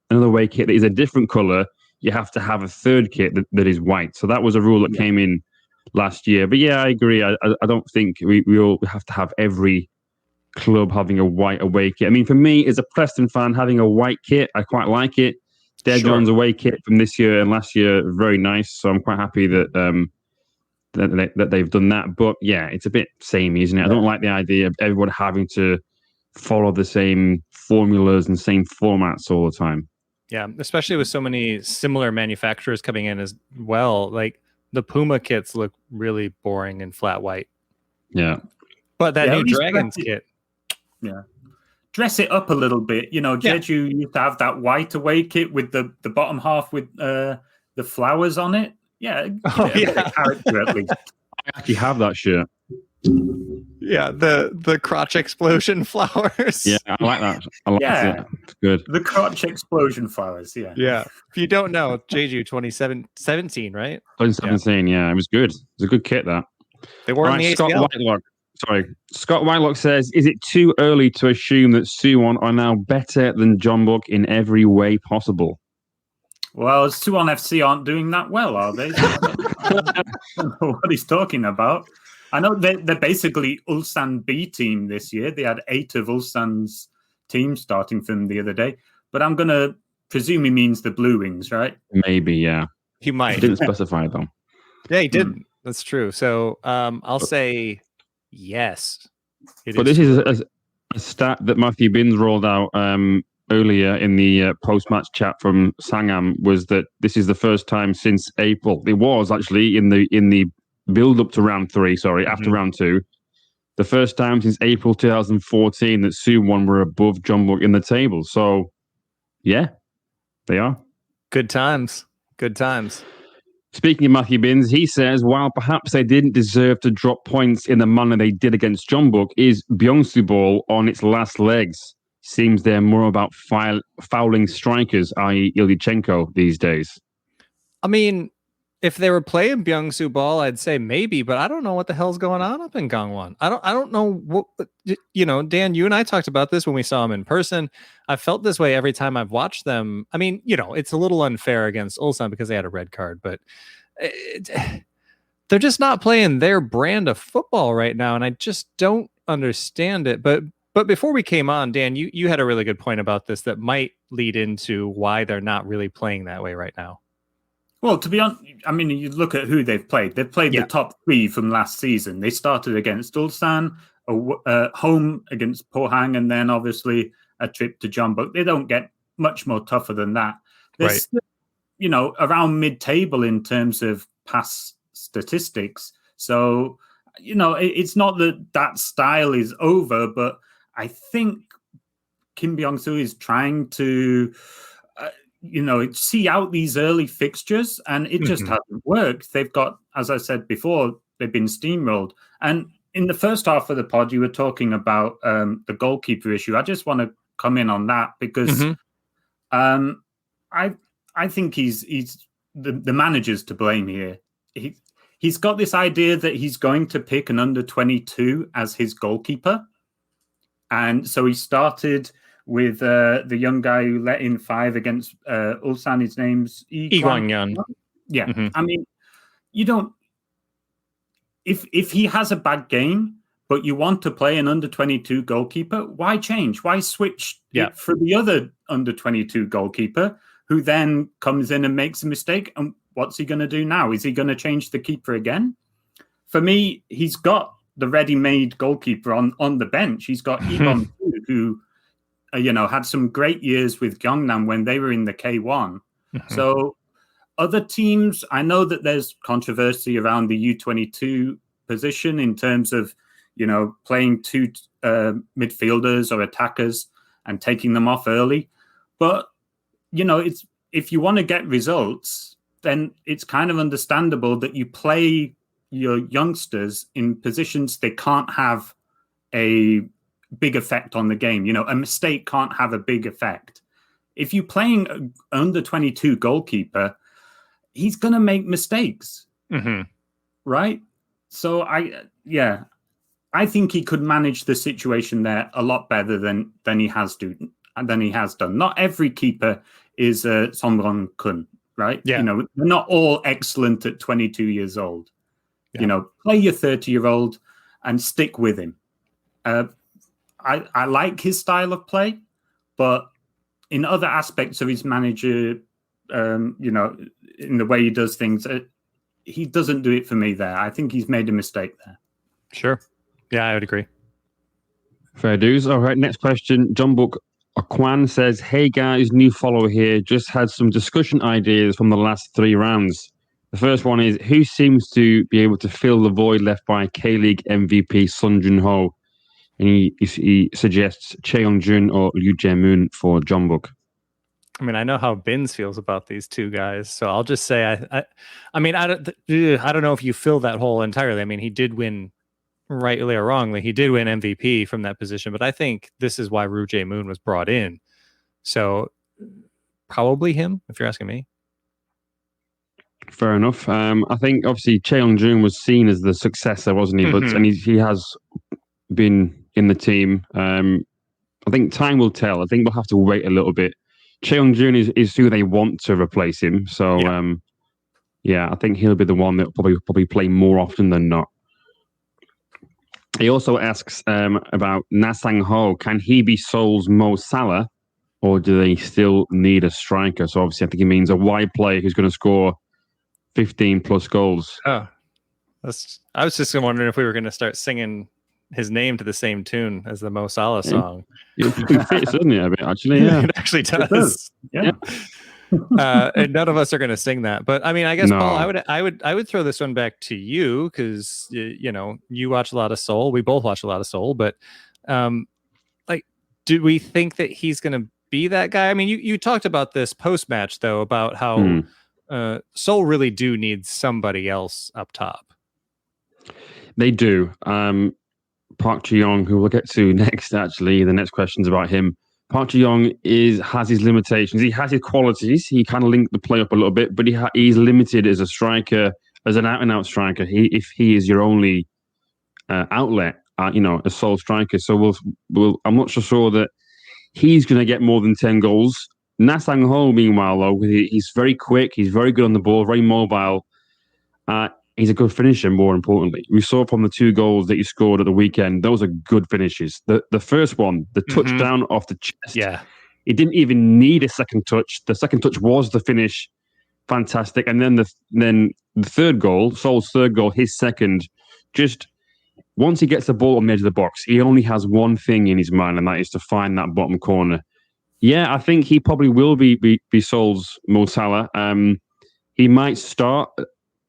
away kit that is a different color, you have to have a third kit that is white. So that was a rule that came in last year. But yeah, I agree. I don't think we all have to have every club having a white away kit. I mean, for me, as a Preston fan, having a white kit, I quite like it. John's away kit from this year and last year, very nice. So I'm quite happy that that they've done that. But yeah, it's a bit samey, isn't it? I don't like the idea of everyone having to follow the same formulas and same formats all the time. Yeah, especially with so many similar manufacturers coming in as well. Like the Puma kits look really boring and flat white. Yeah. But that new Dragons kit. Yeah. Dress it up a little bit. You know, Jeju used to have that white away kit with the bottom half with the flowers on it. Yeah. Character at least. I actually have that shirt. Yeah, the crotch explosion flowers. Yeah, I like that. I like it. It's good. The crotch explosion flowers, yeah. Yeah. If you don't know, Jeju 2017, right? 2017, yeah. It was good. It was a good kit, that. They wore in the ACL. Scott Whitelock. Sorry. Scott Whitelock says, is it too early to assume that Suwon are now better than Jeonbuk in every way possible? Well, Suwon FC aren't doing that well, are they? I don't know what he's talking about. I know they're basically Ulsan B team this year. They had 8 of Ulsan's teams starting from the other day. But I'm going to presume he means the Bluewings, right? Maybe, yeah. He might. He didn't specify, though. Yeah, he didn't. That's true. So I'll say yes. But this is a stat that Matthew Binns rolled out earlier in the post-match chat from Sangam, was that this is the first time since April. It was actually in the build-up to round 3, after round 2. The first time since April 2014 that Suwon were above Jeonbuk in the table. So, yeah, they are. Good times. Good times. Speaking of Matthew Binns, he says, while perhaps they didn't deserve to drop points in the manner they did against Jeonbuk, is Byungsu ball on its last legs. Seems they're more about fouling strikers, i.e. Ilyichenko, these days. I mean, if they were playing Byungsu ball, I'd say maybe, but I don't know what the hell's going on up in Gangwon. I don't know what, Dan, you and I talked about this when we saw them in person. I felt this way every time I've watched them. I mean, it's a little unfair against Ulsan because they had a red card, but they're just not playing their brand of football right now. And I just don't understand it. But before we came on, Dan, you had a really good point about this that might lead into why they're not really playing that way right now. Well, to be honest, I mean, you look at who they've played. They've played the top 3 from last season. They started against Ulsan, home against Pohang, and then obviously a trip to Jeonbuk. They don't get much more tougher than that. They're still, around mid-table in terms of past statistics. So, it's not that style is over, but I think Kim Jeong-ho is trying to see out these early fixtures, and it just hasn't worked. They've got, as I said before, they've been steamrolled. And in the first half of the pod, you were talking about the goalkeeper issue. I just want to come in on that because I think he's the manager's to blame here. He's got this idea that he's going to pick an under-22 as his goalkeeper. And so he started with the young guy who let in 5 against Ulsan. His name's Lee Kwang-yeon. Yeah, I mean, you don't. If he has a bad game, but you want to play an under-22 goalkeeper, why change? Why switch it for the other under-22 goalkeeper who then comes in and makes a mistake? And what's he going to do now? Is he going to change the keeper again? For me, he's got the ready-made goalkeeper on the bench. He's got Ibom who had some great years with Gyeongnam when they were in the K1. So other teams, I know that there's controversy around the U22 position in terms of, playing 2 midfielders or attackers and taking them off early. But, it's if you want to get results, then it's kind of understandable that you play your youngsters in positions they can't have a big effect on the game. A mistake can't have a big effect. If you're playing an under-22 goalkeeper, he's going to make mistakes, right? So I think he could manage the situation there a lot better than he has done. Not every keeper is Song Kun, right? Yeah. They're not all excellent at 22 years old. Yeah. Play your 30-year-old and stick with him. I like his style of play, but in other aspects of his manager, in the way he does things, he doesn't do it for me there. I think he's made a mistake there. Sure. Yeah, I would agree. Fair dues. All right, next question. Jeonbuk Kwan says, hey guys, new follower here. Just had some discussion ideas from the last 3 rounds. The first one is, who seems to be able to fill the void left by K-League MVP Sun Jun-ho? And he suggests Cheong-jun or Liu Jae-moon for Jeonbuk. I mean, I know how Binns feels about these 2 guys, so I'll just say I don't know if you fill that hole entirely. I mean, he did win, rightly or wrongly, he did win MVP from that position, but I think this is why Liu Jae-moon was brought in. So probably him, if you're asking me. Fair enough. I think obviously Cheong-jun was seen as the successor, wasn't he? But and he has been in the team. I think time will tell. I think we'll have to wait a little bit. Cheong-jun is who they want to replace him. So, I think he'll be the one that will probably play more often than not. He also asks about Na Sang-ho. Can he be Seoul's Mo Salah, or do they still need a striker? So obviously I think he means a wide player who's going to score 15 plus goals. Oh, I was just wondering if we were going to start singing his name to the same tune as the Mo Salah song. It fits, doesn't it, a bit, actually? Yeah. It actually does. Yeah. And none of us are going to sing that, but I mean, I guess no. Paul, I would throw this one back to you because you watch a lot of Seoul. We both watch a lot of Seoul, but do we think that he's going to be that guy? I mean, you talked about this post match though about how Seoul really do need somebody else up top. They do. Park Ji-young, who we'll get to next. Actually, the next question's about him. Park Ji-young has his limitations. He has his qualities. He can link the play up a little bit, but he's limited as a striker, as an out-and-out striker. If he is your only outlet, a sole striker. So I'm not so sure that he's going to get more than 10 goals. Na Sang-ho, meanwhile, though, he's very quick. He's very good on the ball, very mobile. He's a good finisher, more importantly. We saw from the 2 goals that he scored at the weekend, those are good finishes. The first one, the touchdown off the chest. Yeah. It didn't even need a second touch. The second touch was the finish. Fantastic. And then the third goal, Seoul's third goal, his second, just once he gets the ball on the edge of the box, he only has one thing in his mind, and that is to find that bottom corner. Yeah, I think he probably will be Seoul's Mo Salah. He might start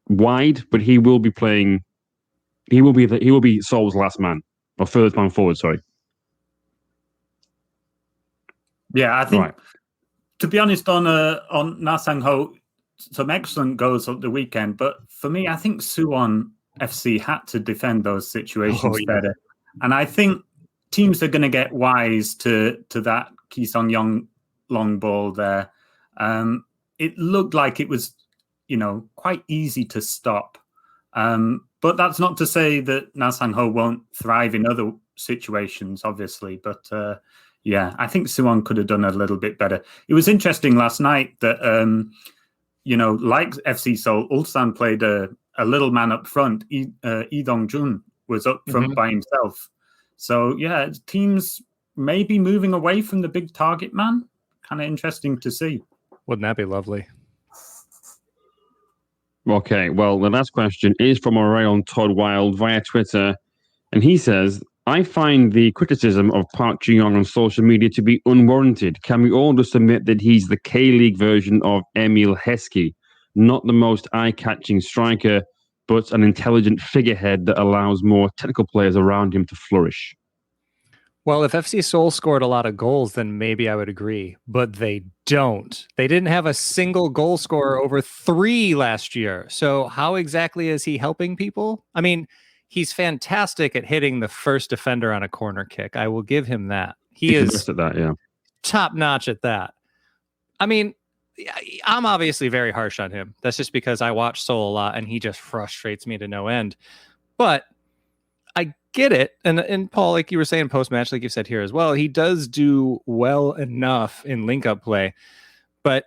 wide, but he will be playing. He will be Seoul's last man or first man forward. Sorry. Yeah, I think to be honest, on Na Sang-ho, some excellent goals at the weekend. But for me, I think Suwon FC had to defend those situations better, and I think teams are going to get wise to that Ki Sung-young long ball there. It looked like it was, quite easy to stop. But that's not to say that Na Sang-ho won't thrive in other situations, obviously. But I think Suwon could have done a little bit better. It was interesting last night that, like FC Seoul, Ulsan played a little man up front. Lee Dong-jun was up front by himself. So, teams may be moving away from the big target man. Kind of interesting to see. Wouldn't that be lovely? Okay, well, the last question is from our very own Todd Wild via Twitter. And he says, I find the criticism of Park Ji-young on social media to be unwarranted. Can we all just admit that he's the K-League version of Emil Heskey? Not the most eye-catching striker, but an intelligent figurehead that allows more technical players around him to flourish. Well, if FC Seoul scored a lot of goals, then maybe I would agree, but they don't. They didn't have a single goal scorer over 3 last year. So how exactly is he helping people? I mean, he's fantastic at hitting the first defender on a corner kick. I will give him that. He is at that, top notch at that. I mean, I'm obviously very harsh on him. That's just because I watch Seoul a lot and he just frustrates me to no end. But I get it. And Paul, like you were saying post-match, like you said here as well, he does do well enough in link-up play, but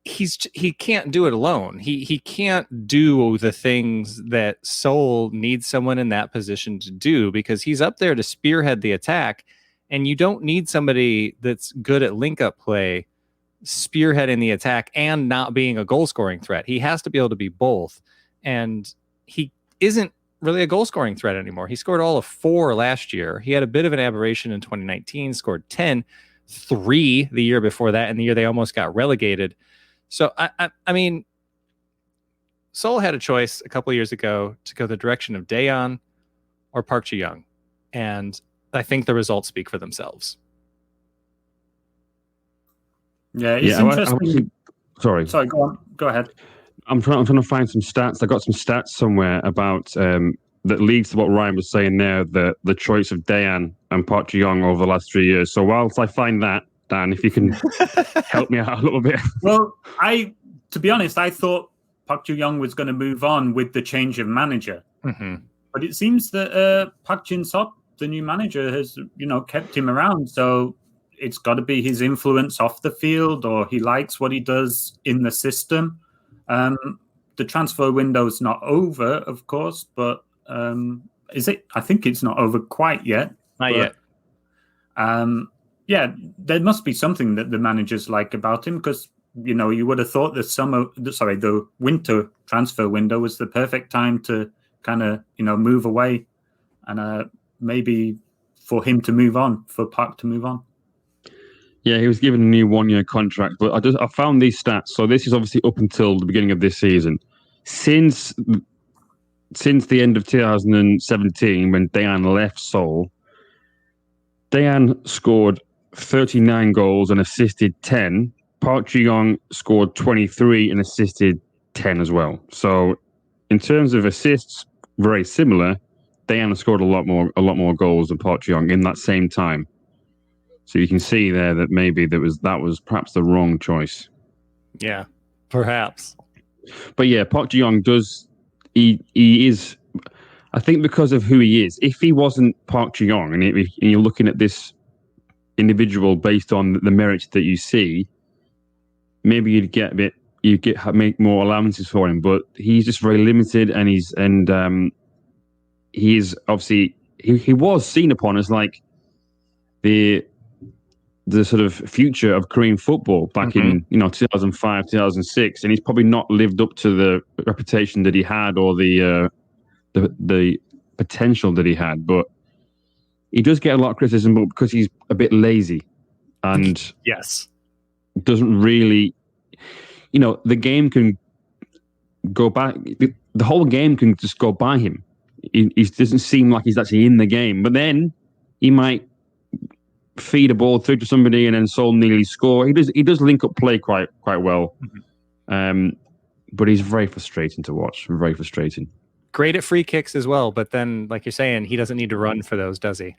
he can't do it alone. He can't do the things that Seoul needs someone in that position to do, because he's up there to spearhead the attack, and you don't need somebody that's good at link-up play spearheading the attack and not being a goal-scoring threat. He has to be able to be both, and he isn't really a goal-scoring threat anymore. He scored all of 4 last year. He had a bit of an aberration in 2019, scored 10, 3 the year before that, and the year they almost got relegated. So, I mean, Seoul had a choice a couple of years ago to go the direction of Daeon or Park Ji-young, and I think the results speak for themselves. Yeah, it's interesting. Sorry, go on. Go ahead. I'm trying to find some stats. I got some stats somewhere about that leads to what Ryan was saying there, the choice of Daeon and Park Ji-young over the last 3 years. So whilst I find that, Dan, if you can help me out a little bit. Well, to be honest, I thought Park Ji-young was going to move on with the change of manager. Mm-hmm. But it seems that Park Jin-seop, the new manager has, kept him around. So it's got to be his influence off the field, or he likes what he does in the system. The transfer window's not over, of course, but is it? I think it's not over quite yet. Not yet. Yeah, there must be something that the managers like about him, because you would have thought the winter transfer window was the perfect time to kind of move away, and maybe for him to move on, for Park to move on. Yeah, he was given a new 1-year contract, but I found these stats. So this is obviously up until the beginning of this season. Since the end of 2017, when Dayan left Seoul, Dayan scored 39 goals and assisted 10. Park Ji-young scored 23 and assisted 10 as well. So in terms of assists, very similar. Dayan scored a lot more goals than Park Ji-young in that same time. So you can see there that maybe that was perhaps the wrong choice. Yeah, perhaps. But yeah, Park Ji-young he is, I think, because of who he is. If he wasn't Park Ji-young, and you're looking at this individual based on the merits that you see, maybe you'd make more allowances for him. But he's just very limited, and he's obviously he was seen upon as like the sort of future of Korean football back in 2005, 2006, and he's probably not lived up to the reputation that he had, or the potential that he had. But he does get a lot of criticism, but because he's a bit lazy and yes, doesn't really, the game can go by. The whole game can just go by him. He doesn't seem like he's actually in the game, but then he might feed a ball through to somebody and then Seoul nearly score. He does link up play quite well, but he's very frustrating to watch. Very frustrating. Great at free kicks as well, but then, like you're saying, he doesn't need to run for those, does he?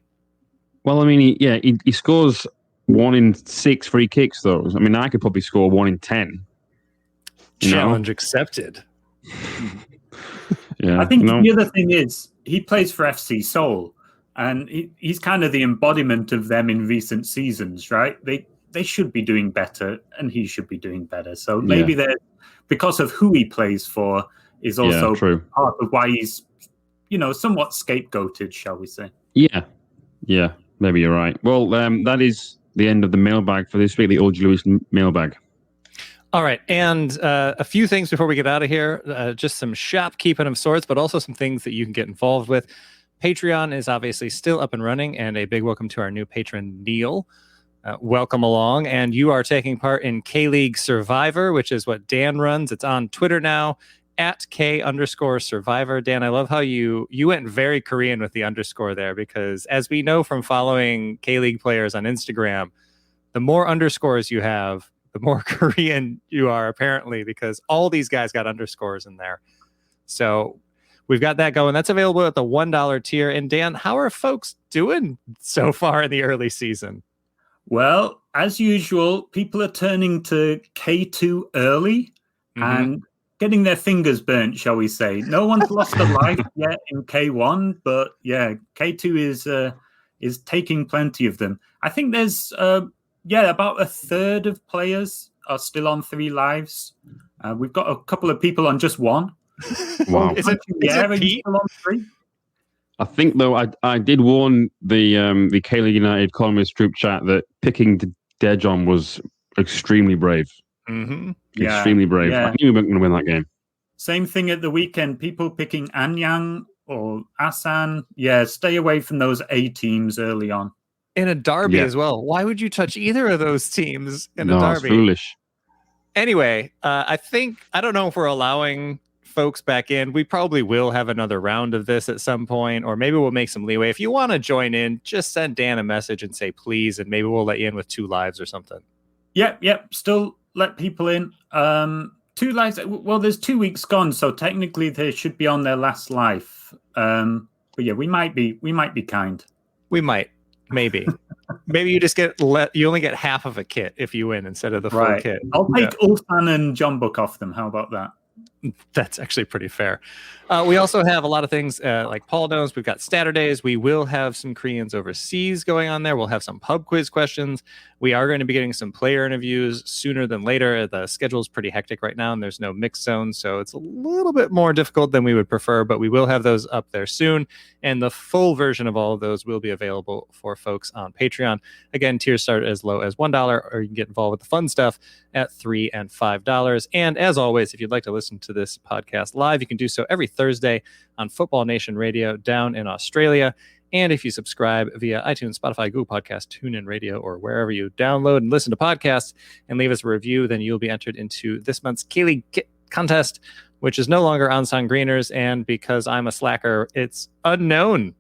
Well, I mean, he scores 1 in 6 free kicks, though. I mean, I could probably score 1 in 10. Challenge accepted. Yeah, I think the other thing is he plays for FC Seoul, and he's kind of the embodiment of them in recent seasons, right? They should be doing better, and he should be doing better. So maybe they're, because of who he plays for, is also part of why he's, somewhat scapegoated, shall we say. Yeah, maybe you're right. Well, that is the end of the mailbag for this week, the Eulji Lewis mailbag. All right, and a few things before we get out of here, just some shopkeeping of sorts, but also some things that you can get involved with. Patreon is obviously still up and running, and a big welcome to our new patron, Neil. Welcome along, and you are taking part in K-League Survivor, which is what Dan runs. It's on Twitter now, @K_Survivor. Dan, I love how you went very Korean with the underscore there, because as we know from following K-League players on Instagram, the more underscores you have, the more Korean you are, apparently, because all these guys got underscores in there. So we've got that going. That's available at the $1 tier. And Dan, how are folks doing so far in the early season? Well, as usual, people are turning to K2 early and getting their fingers burnt, shall we say. No one's lost a life yet in K1, but yeah, K2 is taking plenty of them. I think there's about a third of players are still on 3 lives. We've got a couple of people on just 1. Wow. Is it Pete? Still on 3? I think, though, I did warn the K-League United columnist group chat that picking Daejeon was extremely brave. Extremely brave. Yeah. I knew we weren't going to win that game. Same thing at the weekend. People picking Anyang or Asan. Yeah, stay away from those A teams early on. In a derby as well. Why would you touch either of those teams in a derby? It's foolish. Anyway, I don't know if we're allowing folks back in. We probably will have another round of this at some point, or maybe we'll make some leeway. If you want to join in, just send Dan a message and say please, and maybe we'll let you in with 2 lives or something. Yep. Still let people in. 2 lives. Well, there's 2 weeks gone, so technically they should be on their last life. But yeah, we might be kind. We might. Maybe you just you only get half of a kit if you win instead of the full kit. I'll take Ulsan and Jeonbuk off them. How about that? That's actually pretty fair. We also have a lot of things like Paul knows. We've got Saturdays. We will have some Koreans overseas going on there. We'll have some pub quiz questions. We are going to be getting some player interviews sooner than later. The schedule is pretty hectic right now, and there's no mix zone, so it's a little bit more difficult than we would prefer, but we will have those up there soon, and the full version of all of those will be available for folks on Patreon. Again, tiers start as low as $1, or you can get involved with the fun stuff at $3 and $5. And as always, if you'd like to listen to this podcast live, you can do so every Thursday on Football Nation Radio down in Australia. And if you subscribe via iTunes, Spotify, Google Podcasts, TuneIn Radio, or wherever you download and listen to podcasts and leave us a review, then you'll be entered into this month's K-League Kit contest, which is no longer Ulsan Greeners. And because I'm a slacker, it's unknown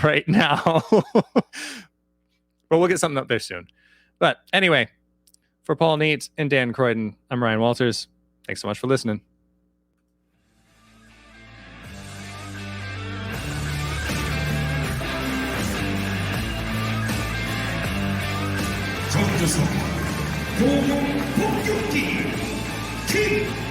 right now. But we'll get something up there soon. But anyway, for Paul Neat and Dan Croydon, I'm Ryan Walters. Thanks so much for listening. 전주성 공격 공격기 킴